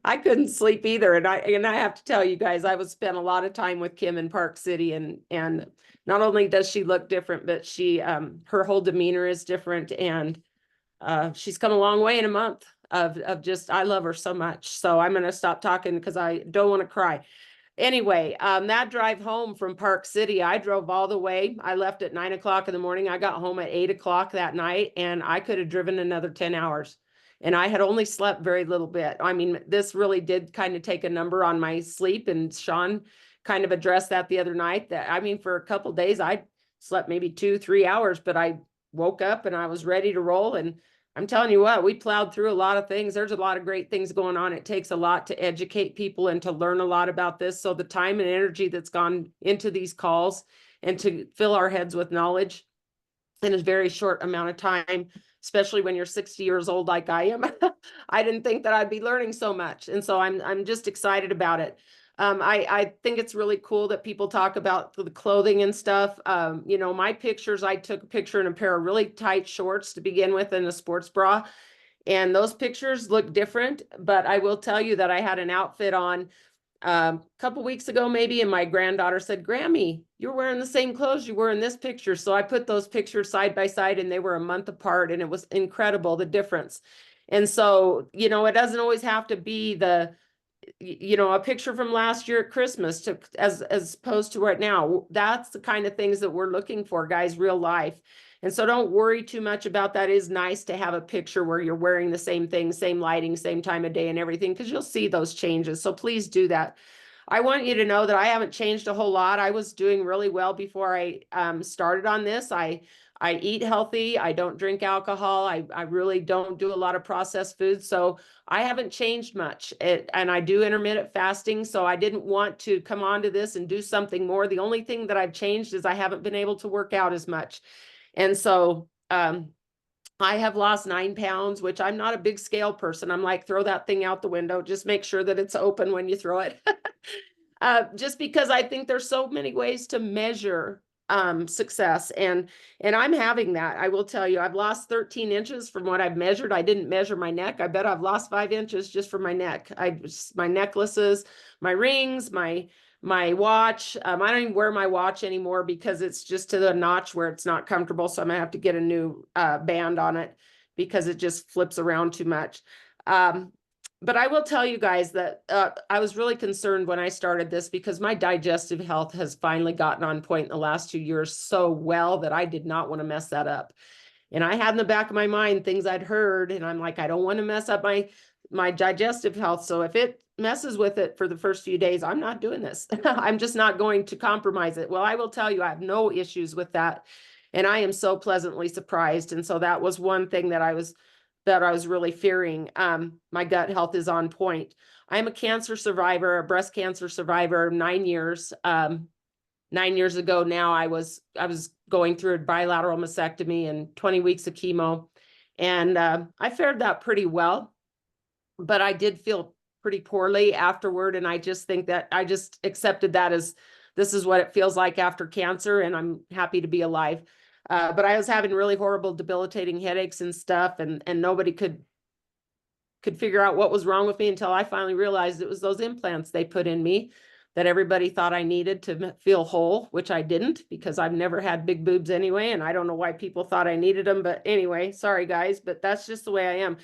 I couldn't sleep either. And I have to tell you guys, I spent a lot of time with Kim in Park City, and not only does she look different, but she her whole demeanor is different, and she's come a long way in a month of just, I love her so much. So I'm going to stop talking because I don't want to cry. Anyway, that drive home from Park City, I drove all the way. I left at 9 o'clock in the morning. I got home at 8 o'clock that night, and I could have driven another 10 hours. And I had only slept very little bit. I mean, this really did kind of take a number on my sleep. And Shawn kind of addressed that the other night, that, I mean, for a couple of days, I slept maybe 2-3 hours, but I woke up and I was ready to roll. And I'm telling you what, we plowed through a lot of things. There's a lot of great things going on. It takes a lot to educate people and to learn a lot about this. So the time and energy that's gone into these calls and to fill our heads with knowledge in a very short amount of time, especially when you're 60 years old like I am, I didn't think that I'd be learning so much. And so I'm just excited about it. I think it's really cool that people talk about the clothing and stuff. You know, my pictures, I took a picture in a pair of really tight shorts to begin with and a sports bra. And those pictures look different, but I will tell you that I had an outfit on a couple weeks ago, maybe, and my granddaughter said, Grammy, you're wearing the same clothes you were in this picture. So I put those pictures side by side and they were a month apart, and it was incredible, the difference. And so, you know, it doesn't always have to be you know, a picture from last year at Christmas as opposed to right now. That's the kind of things that we're looking for, guys, real life. And so don't worry too much about that. It is nice to have a picture where you're wearing the same thing, same lighting, same time of day and everything, because you'll see those changes. So please do that. I want you to know that I haven't changed a whole lot. I was doing really well before I started on this. I eat healthy. I don't drink alcohol. I really don't do a lot of processed foods. So I haven't changed much. And I do intermittent fasting. So I didn't want to come onto this and do something more. The only thing that I've changed is I haven't been able to work out as much. And so I have lost 9 pounds, which I'm not a big scale person. I'm like, throw that thing out the window. Just make sure that it's open when you throw it. Just because I think there's so many ways to measure success, and I'm having that. I will tell you, I've lost 13 inches from what I've measured. I didn't measure my neck. I bet I've lost 5 inches just from my neck. My necklaces, my rings, my watch. I don't even wear my watch anymore because it's just to the notch where it's not comfortable. So I'm gonna have to get a new band on it because it just flips around too much. But I will tell you guys that I was really concerned when I started this because my digestive health has finally gotten on point in the last 2 years so well that I did not want to mess that up. And I had in the back of my mind things I'd heard, and I'm like, I don't want to mess up my digestive health. So if it messes with it for the first few days, I'm not doing this. I'm just not going to compromise it. Well, I will tell you, I have no issues with that. And I am so pleasantly surprised. And so that was one thing that I was really fearing. My gut health is on point. I'm a cancer survivor, a breast cancer survivor, 9 years. 9 years ago now, I was going through a bilateral mastectomy and 20 weeks of chemo. And I fared that pretty well, but I did feel pretty poorly afterward. And I just think that I just accepted that as this is what it feels like after cancer, and I'm happy to be alive. But I was having really horrible, debilitating headaches and stuff, and nobody could figure out what was wrong with me until I finally realized it was those implants they put in me that everybody thought I needed to feel whole, which I didn't, because I've never had big boobs anyway, and I don't know why people thought I needed them. But anyway, sorry guys, but that's just the way I am.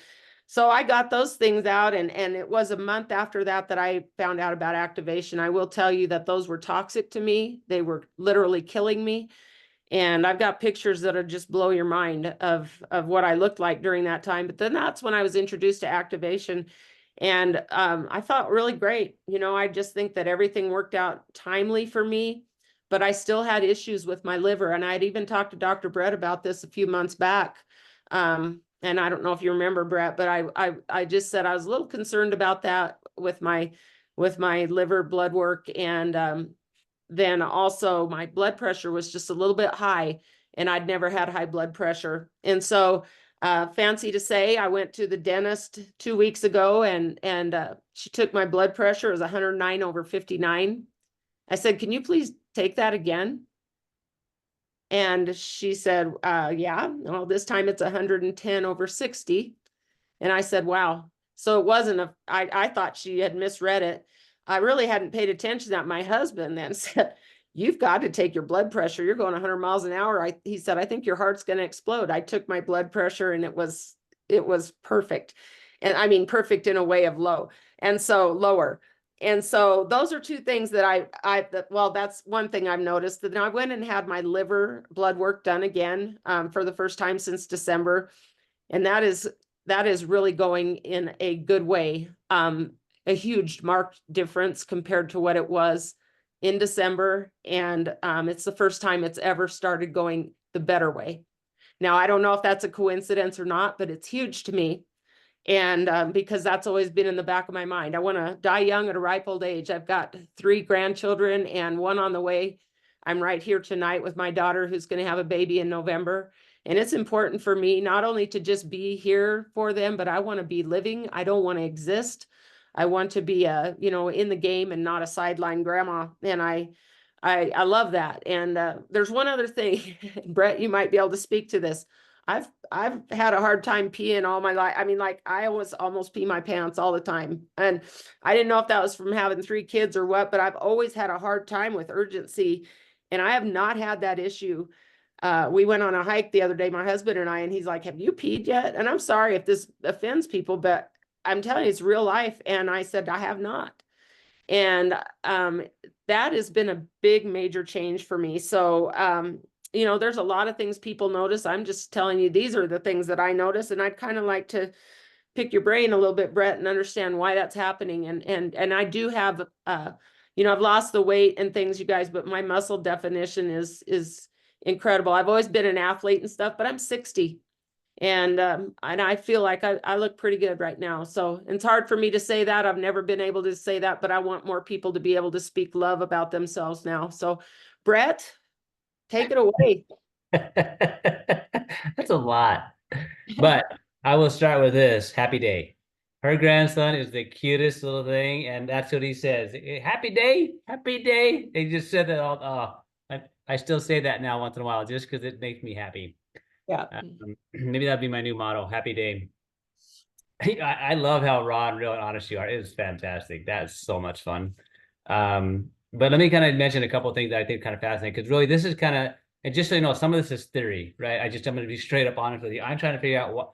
So I got those things out, and it was a month after that that I found out about activation. I will tell you that those were toxic to me. They were literally killing me. And I've got pictures that'll just blow your mind of what I looked like during that time. But then that's when I was introduced to activation. And I felt really great. You know, I just think that everything worked out timely for me, but I still had issues with my liver. And I'd even talked to Dr. Brett about this a few months back. And I don't know if you remember, Brett, but I just said I was a little concerned about that with my liver blood work. And then also my blood pressure was just a little bit high, and I'd never had high blood pressure. And so fancy to say, I went to the dentist 2 weeks ago, and she took my blood pressure. It was 109/59. I said, can you please take that again? And she said, yeah, well, this time it's 110/60. And I said, wow. So it wasn't I thought she had misread it. I really hadn't paid attention to that. My husband then said, you've got to take your blood pressure. You're going 100 miles an hour. He said, I think your heart's going to explode. I took my blood pressure, and it was perfect. And I mean, perfect in a way of low. And so lower. And so those are two things that that's one thing I've noticed. That I went and had my liver blood work done again for the first time since December. And that is really going in a good way. A huge marked difference compared to what it was in December. And it's the first time it's ever started going the better way. Now, I don't know if that's a coincidence or not, but it's huge to me. And because that's always been in the back of my mind. I want to die young at a ripe old age. I've got 3 grandchildren and 1 on the way. I'm right here tonight with my daughter, who's going to have a baby in November. And it's important for me not only to just be here for them, but I want to be living. I don't want to exist. I want to be in the game and not a sideline grandma. And I love that. And there's one other thing, Brett, you might be able to speak to this. I've had a hard time peeing all my life. I mean, like, I almost pee my pants all the time. And I didn't know if that was from having 3 kids or what, but I've always had a hard time with urgency. And I have not had that issue. We went on a hike the other day, my husband and I, and he's like, have you peed yet? And I'm sorry if this offends people, but I'm telling you, it's real life. And I said, I have not. And that has been a big major change for me. So, there's a lot of things people notice. I'm just telling you, these are the things that I notice. And I'd kind of like to pick your brain a little bit, Brett, and understand why that's happening. And I do have you know, I've lost the weight and things, you guys, but my muscle definition is incredible. I've always been an athlete and stuff, but I'm 60. And I feel like I look pretty good right now. So it's hard for me to say that. I've never been able to say that, but I want more people to be able to speak love about themselves now. So Brett, take it away. That's a lot. But I will start with this. Happy day. Her grandson is the cutest little thing, and that's what he says. Happy day, happy day. They just said that all. I still say that now once in a while just because it makes me happy. Yeah. Maybe that'd be my new motto. Happy day. I love how raw and real and honest you are. It is fantastic. That's so much fun. But let me kind of mention a couple of things that I think kind of fascinating, because really this is kind of, and just so you know, some of this is theory, right? I'm going to be straight up honest with you. I'm trying to figure out what,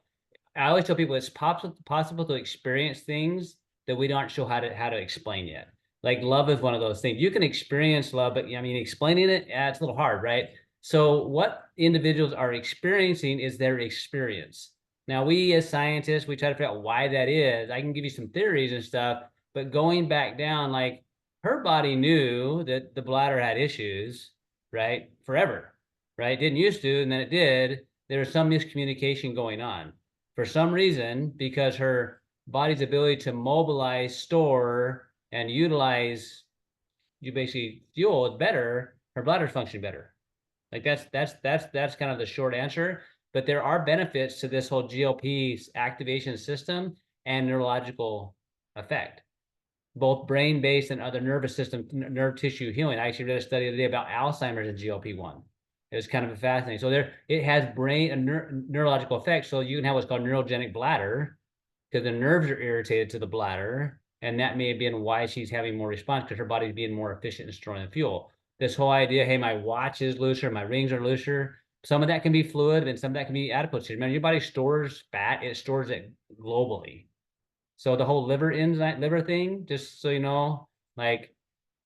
I always tell people it's possible to experience things that we aren't sure how to explain yet. Like love is one of those things. You can experience love, but I mean, explaining it, it's a little hard, right? So what individuals are experiencing is their experience. Now, we as scientists, we try to figure out why that is. I can give you some theories and stuff, but going back down, like her body knew that the bladder had issues, right? Forever, right? Didn't used to, and then it did. There was some miscommunication going on. For some reason, because her body's ability to mobilize, store, and utilize basically fuel is better, her bladder's function better. Like that's kind of the short answer. But there are benefits to this whole GLP activation system and neurological effect, both brain-based and other nervous system, nerve tissue healing. I actually read a study the other day about Alzheimer's and GLP-1. It was kind of fascinating. So it has brain and neurological effects. So you can have what's called neurogenic bladder, because the nerves are irritated to the bladder, and that may have been why she's having more response, because her body's being more efficient in storing the fuel. This whole idea, hey, my watch is looser, my rings are looser. Some of that can be fluid, and some of that can be adipose. Remember, your body stores fat; it stores it globally. So the whole liver enzyme, liver thing, just so you know, like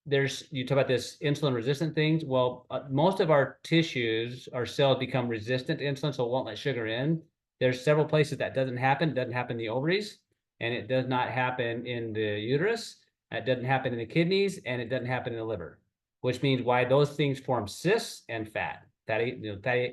you talk about this insulin resistant things. Well, most of our tissues, our cells become resistant to insulin, so it won't let sugar in. There's several places that doesn't happen. It doesn't happen in the ovaries, and it does not happen in the uterus. It doesn't happen in the kidneys, and it doesn't happen in the liver, which means why those things form cysts and fatty,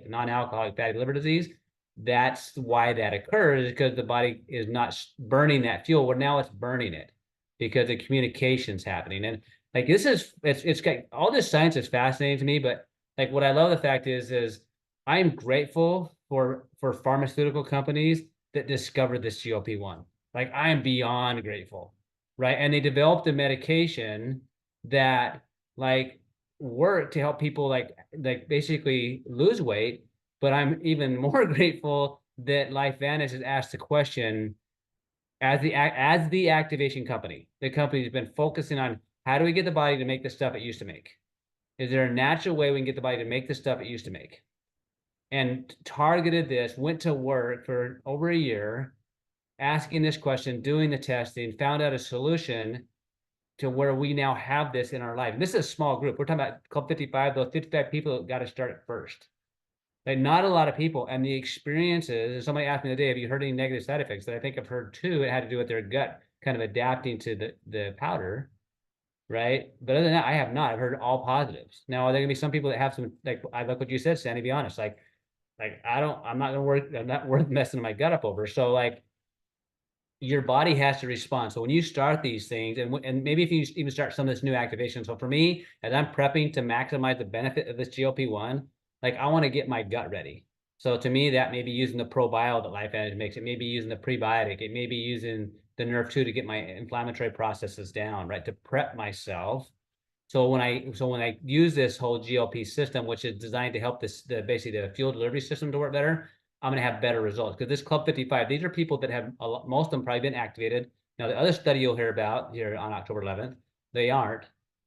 non-alcoholic fatty liver disease. That's why that occurs, because the body is not burning that fuel. Well, now it's burning it because the communication's happening. And like this is, it's got all this science is fascinating to me. But like what I love the fact is I'm grateful for pharmaceutical companies that discovered this GLP-1. Like I am beyond grateful, right? And they developed a medication that like work to help people like basically lose weight. But I'm even more grateful that LifeVantage has asked the question, as the activation company, the company's been focusing on how do we get the body to make the stuff it used to make? Is there a natural way we can get the body to make the stuff it used to make? And targeted this, went to work for over a year, asking this question, doing the testing, found out a solution to where we now have this in our life. And this is a small group. We're talking about Club 55, those 55 people got to start it first. Like not a lot of people. And the experiences, and somebody asked me today, have you heard any negative side effects? That I think I've heard too. It had to do with their gut kind of adapting to the powder, right? But other than that, I have not. I've heard all positives. Now, are there gonna be some people that have some, like I like what you said, Sandy, be honest. Like I'm not worth messing my gut up over. So like your body has to respond. So when you start these things, and maybe if you even start some of this new activation. So for me, as I'm prepping to maximize the benefit of this GLP-1, like I want to get my gut ready. So to me, that may be using the probio that LifeVantage makes. It may be using the prebiotic. It may be using the Nerve 2 to get my inflammatory processes down, right? To prep myself. So when I use this whole GLP system, which is designed to help basically the fuel delivery system to work better, I'm going to have better results. Because this Club 55, these are people that have most of them probably been activated. Now the other study you'll hear about here on October 11th, they aren't,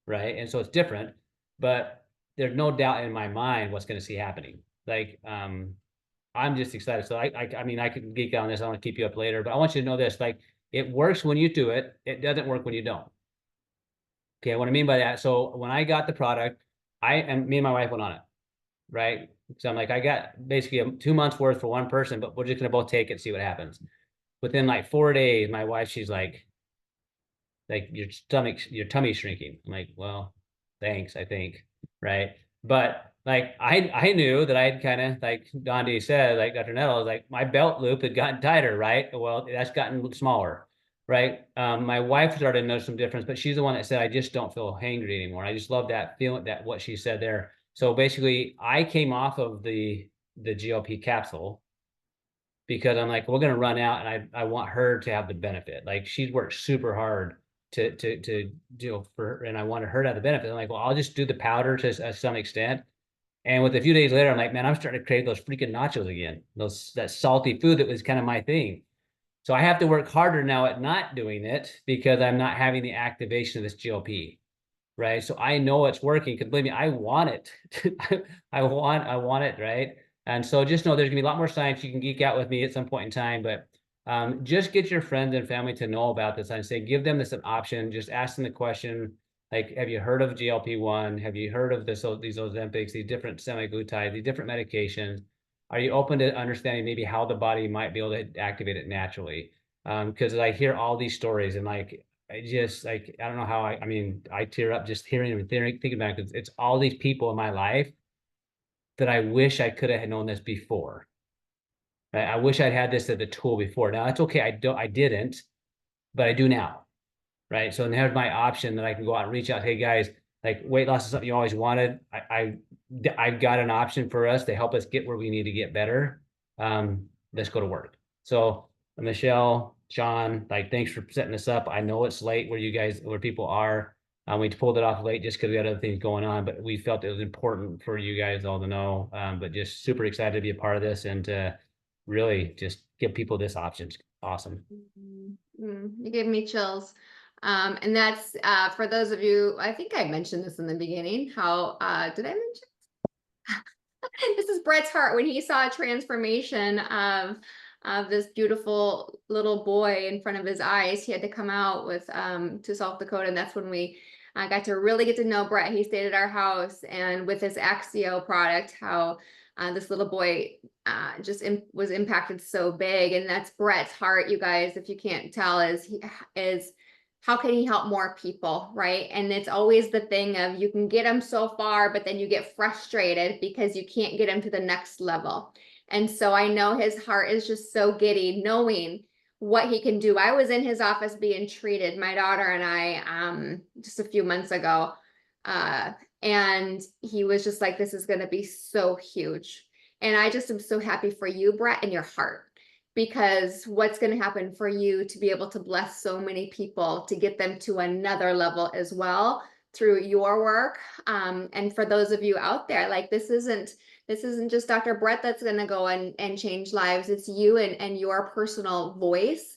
right? And so it's different, but there's no doubt in my mind what's going to see happening. Like I'm just excited. So I mean I could geek out on this. I want to keep you up later, but I want you to know this: like it works when you do it. It doesn't work when you don't. Okay, what I mean by that, so when I got the product, me and my wife went on it, right? So I'm like, I got basically 2 months worth for one person, but we're just gonna both take it, see what happens. Within like 4 days, my wife, she's like, like your tummy's shrinking. I'm like, well, thanks, I think, right? But like I knew that I had kind of, like Dondi said, like Dr. Nettle, like my belt loop had gotten tighter, right? Well, that's gotten smaller, right? My wife started to notice some difference, but she's the one that said, I just don't feel hangry anymore. I just love that feeling, that what she said there. So basically, I came off of the GLP capsule because I'm like, we're gonna run out, and I want her to have the benefit. Like she's worked super hard to do for her, and I wanted her to have the benefit. I'm like, well, I'll just do the powder to some extent. And with a few days later, I'm like, man, I'm starting to crave those freaking nachos again. That salty food that was kind of my thing. So I have to work harder now at not doing it because I'm not having the activation of this GLP, right? So I know it's working because believe me, I want it. I want it, right? And so just know there's gonna be a lot more science. You can geek out with me at some point in time, but just get your friends and family to know about this. I say, give them this an option. Just ask them the question, like, have you heard of GLP-1? Have you heard of these Ozempics, these different semaglutides, these different medications? Are you open to understanding maybe how the body might be able to activate it naturally? Because I hear all these stories and like, I just like, I don't know how I mean, I tear up just hearing and thinking about it, because it's all these people in my life that I wish I could have known this before. Right? I wish I'd had this as a tool before. Now that's okay. I didn't, but I do now. Right. So there's my option that I can go out and reach out. Hey guys, like weight loss is something you always wanted. I've got an option for us to help us get where we need to get better. Let's go to work. So Michelle, Shawn, like, thanks for setting this up. I know it's late where people are. We pulled it off late just because we had other things going on, but we felt it was important for you guys all to know. But just super excited to be a part of this and to really just give people this option. Awesome. You gave me chills. And that's for those of you, I think I mentioned this in the beginning, how did I mention? This is Brett's heart when he saw a transformation of this beautiful little boy in front of his eyes. He had to come out with to South Dakota, and that's when we got to really get to know Brett. He stayed at our house, and with his Axio product, how this little boy was impacted so big. And that's Brett's heart, you guys, if you can't tell, is how can he help more people, right? And it's always the thing of, you can get them so far, but then you get frustrated because you can't get them to the next level. And so I know his heart is just so giddy knowing what he can do. I was in his office being treated, my daughter and I, just a few months ago. And he was just like, this is going to be so huge. And I just am so happy for you, Brett, and your heart, because what's going to happen for you to be able to bless so many people, to get them to another level as well through your work. And for those of you out there, like, this isn't just Dr. Brett that's going to go and change lives. It's you and your personal voice.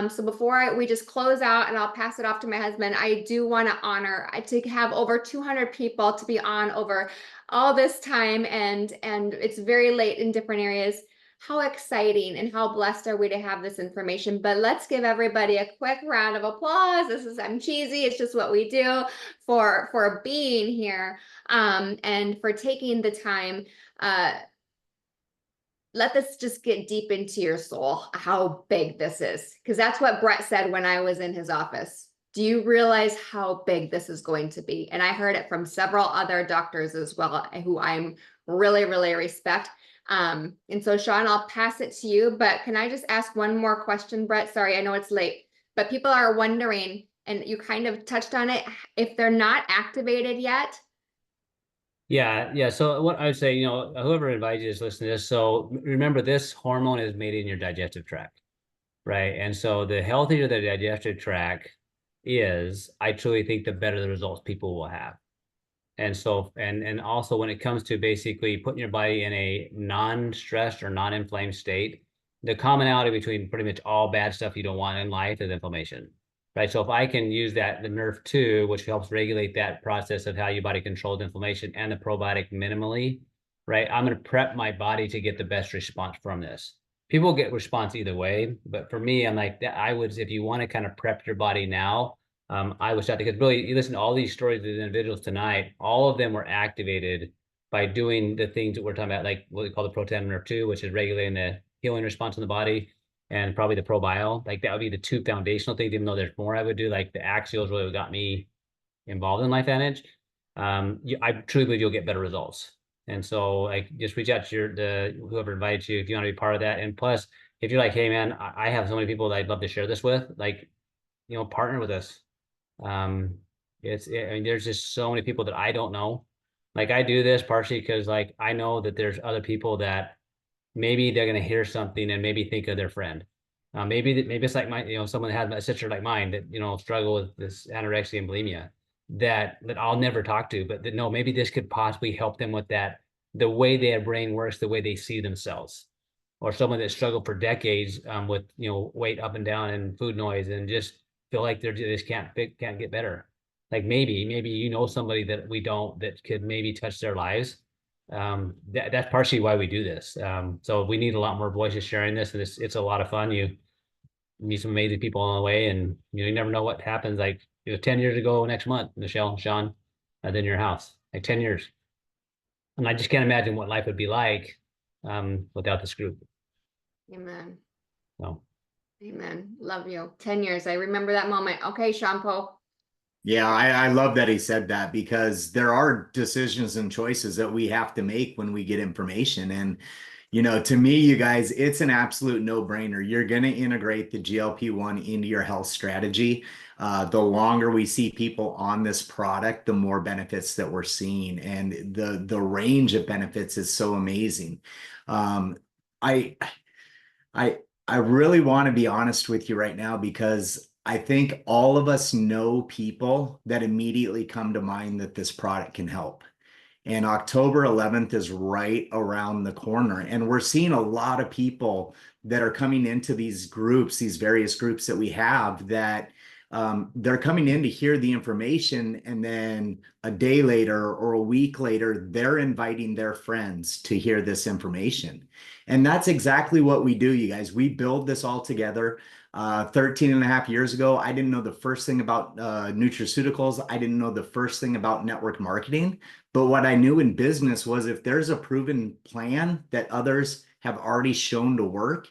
So before we just close out, and I'll pass it off to my husband, I do want to honor to have over 200 people to be on over all this time. And it's very late in different areas. How exciting and how blessed are we to have this information. But let's give everybody a quick round of applause. I'm cheesy. It's just what we do for being here and for taking the time. Let this just get deep into your soul, how big this is. Because that's what Brett said when I was in his office. Do you realize how big this is going to be? And I heard it from several other doctors as well, who I'm really, really respect. And so Shawn, I'll pass it to you, but can I just ask one more question, Brett? Sorry, I know it's late, but people are wondering, and you kind of touched on it, if they're not activated yet. Yeah. So what I would say, whoever invited you to listen to this, so remember, this hormone is made in your digestive tract, right? And so the healthier the digestive tract is, I truly think the better the results people will have. And so, and also when it comes to basically putting your body in a non-stressed or non-inflamed state, the commonality between pretty much all bad stuff you don't want in life is inflammation, right? So if I can use the NRF2, which helps regulate that process of how your body controls inflammation, and the probiotic minimally, right? I'm going to prep my body to get the best response from this. People get response either way, but for me, I'm like, if you want to kind of prep your body now, I was shocked, because really, you listen to all these stories of the individuals tonight, all of them were activated by doing the things that we're talking about, like what we call the proton NRF2, which is regulating the healing response in the body. and probably the probio. Like that would be the two foundational things, even though there's more I would do. Like the axials really got me involved in LifeVantage. I truly believe you'll get better results. And so like just reach out to whoever invited you if you want to be part of that. And plus, if you're like, hey man, I have so many people that I'd love to share this with, like, partner with us. I mean, there's just so many people that I don't know. Like I do this partially because like I know that there's other people that maybe they're gonna hear something and maybe think of their friend. Maybe it's like someone that has a sister like mine that struggle with this anorexia and bulimia that I'll never talk to, but that no, maybe this could possibly help them with that, the way their brain works, the way they see themselves, or someone that struggled for decades with weight up and down and food noise and just feel like they just can't get better. Like maybe somebody that we don't that could maybe touch their lives. That's partially why we do this. So we need a lot more voices sharing this, and it's a lot of fun. You meet some amazing people on the way, and you never know what happens. Like 10 years ago next month, Michelle, Shawn, in your house, like 10 years. And I just can't imagine what life would be like without this group. Amen. So. Amen. Love you. 10 years. I remember that moment. Okay, Shawn Poe. Yeah, I love that he said that, because there are decisions and choices that we have to make when we get information. And, to me, you guys, it's an absolute no-brainer. You're going to integrate the GLP-1 into your health strategy. The longer we see people on this product, the more benefits that we're seeing. And the range of benefits is so amazing. I really want to be honest with you right now, because I think all of us know people that immediately come to mind that this product can help. And October 11th is right around the corner. And we're seeing a lot of people that are coming into these groups, these various groups that we have, that they're coming in to hear the information, and then a day later or a week later, they're inviting their friends to hear this information. And that's exactly what we do, you guys. We build this all together. 13 and a half years ago, I didn't know the first thing about nutraceuticals. I didn't know the first thing about network marketing. But what I knew in business was, if there's a proven plan that others have already shown to work,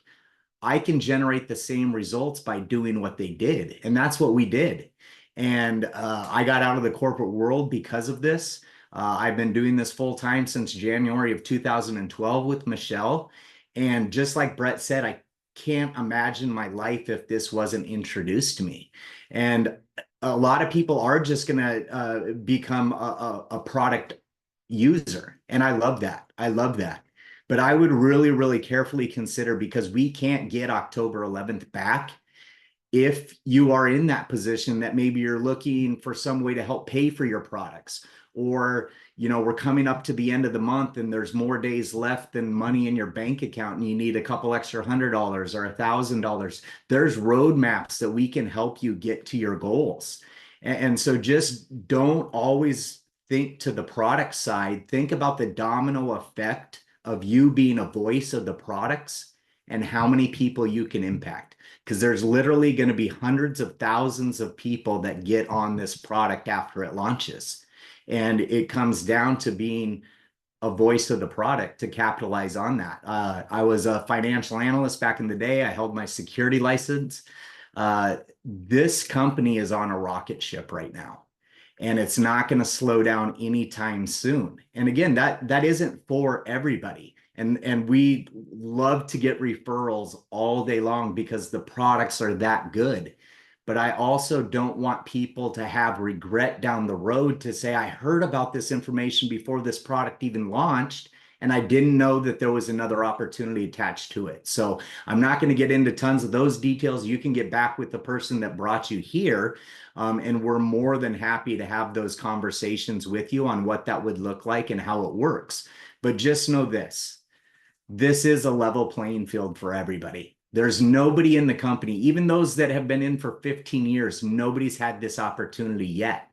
I can generate the same results by doing what they did. And that's what we did. And I got out of the corporate world because of this. I've been doing this full time since January of 2012 with Michelle. And just like Brett said, I can't imagine my life if this wasn't introduced to me. And a lot of people are just going to become a product user. And I love that. I love that. But I would really, really carefully consider, because we can't get October 11th back. If you are in that position that maybe you're looking for some way to help pay for your products, or, we're coming up to the end of the month and there's more days left than money in your bank account, and you need a couple extra $100 or $1,000, there's roadmaps that we can help you get to your goals. And so just don't always think to the product side. Think about the domino effect of you being a voice of the products and how many people you can impact. Because there's literally going to be hundreds of thousands of people that get on this product after it launches. And it comes down to being a voice of the product to capitalize on that. I was a financial analyst back in the day. I held my security license. This company is on a rocket ship right now, and it's not going to slow down anytime soon. And again, that isn't for everybody. And we love to get referrals all day long because the products are that good. But I also don't want people to have regret down the road to say, I heard about this information before this product even launched, and I didn't know that there was another opportunity attached to it. So I'm not going to get into tons of those details. You can get back with the person that brought you here. And we're more than happy to have those conversations with you on what that would look like and how it works. But just know this is a level playing field for everybody. There's nobody in the company, even those that have been in for 15 years, nobody's had this opportunity yet.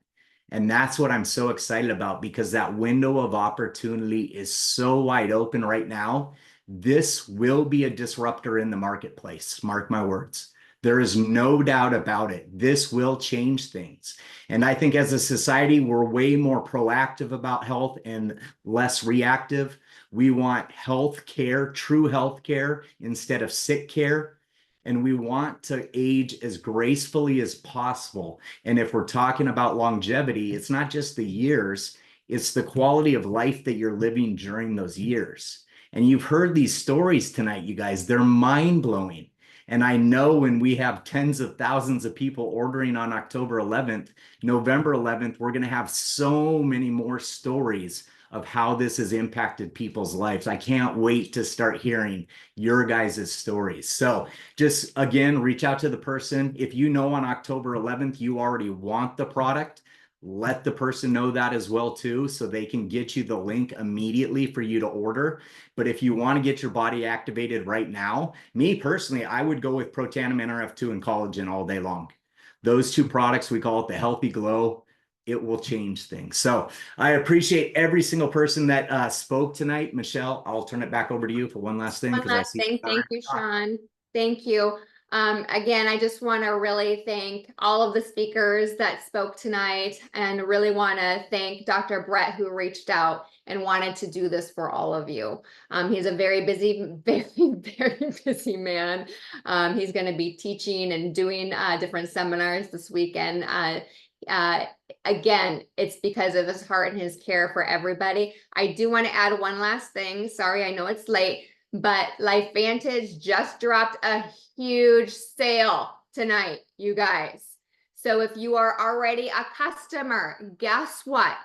And that's what I'm so excited about, because that window of opportunity is so wide open right now. This will be a disruptor in the marketplace. Mark my words. There is no doubt about it. This will change things. And I think as a society, we're way more proactive about health and less reactive. We want health care, true health care, instead of sick care. and we want to age as gracefully as possible. And if we're talking about longevity, it's not just the years, it's the quality of life that you're living during those years. And you've heard these stories tonight, you guys, they're mind-blowing. And I know when we have tens of thousands of people ordering on October 11th, November 11th, we're going to have so many more stories of how this has impacted people's lives. I can't wait to start hearing your guys' stories. So just again, reach out to the person. If you know on October 11th, you already want the product, let the person know that as well too, so they can get you the link immediately for you to order. But if you want to get your body activated right now, me personally, I would go with Protandim NRF2 and collagen all day long. Those two products, we call it the Healthy Glow. It will change things. So I appreciate every single person that spoke tonight. Michelle, I'll turn it back over to you for one last thing. One last thing. Thank you, Shawn. Thank you. Again, I just want to really thank all of the speakers that spoke tonight, and really want to thank Dr. Brett, who reached out and wanted to do this for all of you. He's a very busy, very busy man. He's going to be teaching and doing different seminars this weekend. Again, it's because of his heart and his care for everybody. I do want to add one last thing. Sorry, I know it's late, but LifeVantage just dropped a huge sale tonight, you guys. So if you are already a customer, guess what?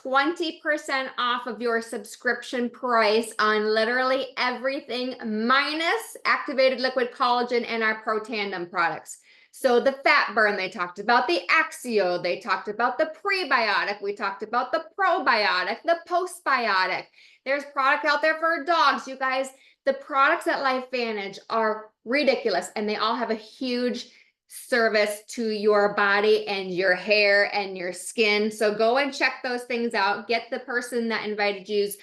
20% off of your subscription price on literally everything minus activated liquid collagen and our Protandim products. So the fat burn, they talked about the Axio, they talked about the prebiotic, we talked about the probiotic, the postbiotic. There's product out there for dogs, you guys. The products at LifeVantage are ridiculous, and they all have a huge service to your body and your hair and your skin. So go and check those things out. Get the person that invited you's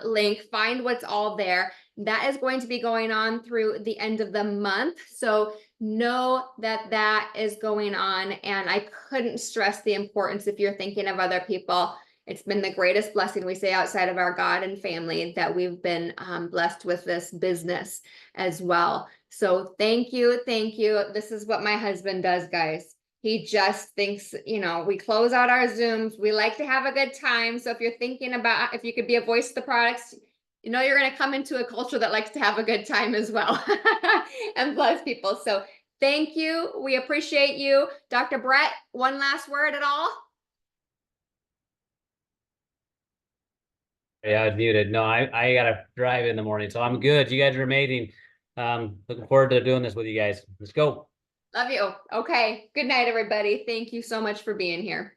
link, find what's all there. That is going to be going on through the end of the month. So know that that is going on, and I couldn't stress the importance if you're thinking of other people. It's been the greatest blessing, we say, outside of our God and family, that we've been blessed with this business as well. So thank you. Thank you. This is what my husband does, guys. He just thinks, you know, we close out our Zooms. We like to have a good time. So if you're thinking about if you could be a voice of the products, you know, you're going to come into a culture that likes to have a good time as well and bless people. So thank you. We appreciate you. Dr. Brett, one last word at all? Yeah, I was muted. No, I gotta drive in the morning, so I'm good. You guys are amazing. Looking forward to doing this with you guys. Let's go. Love you. Okay. Good night, everybody. Thank you so much for being here.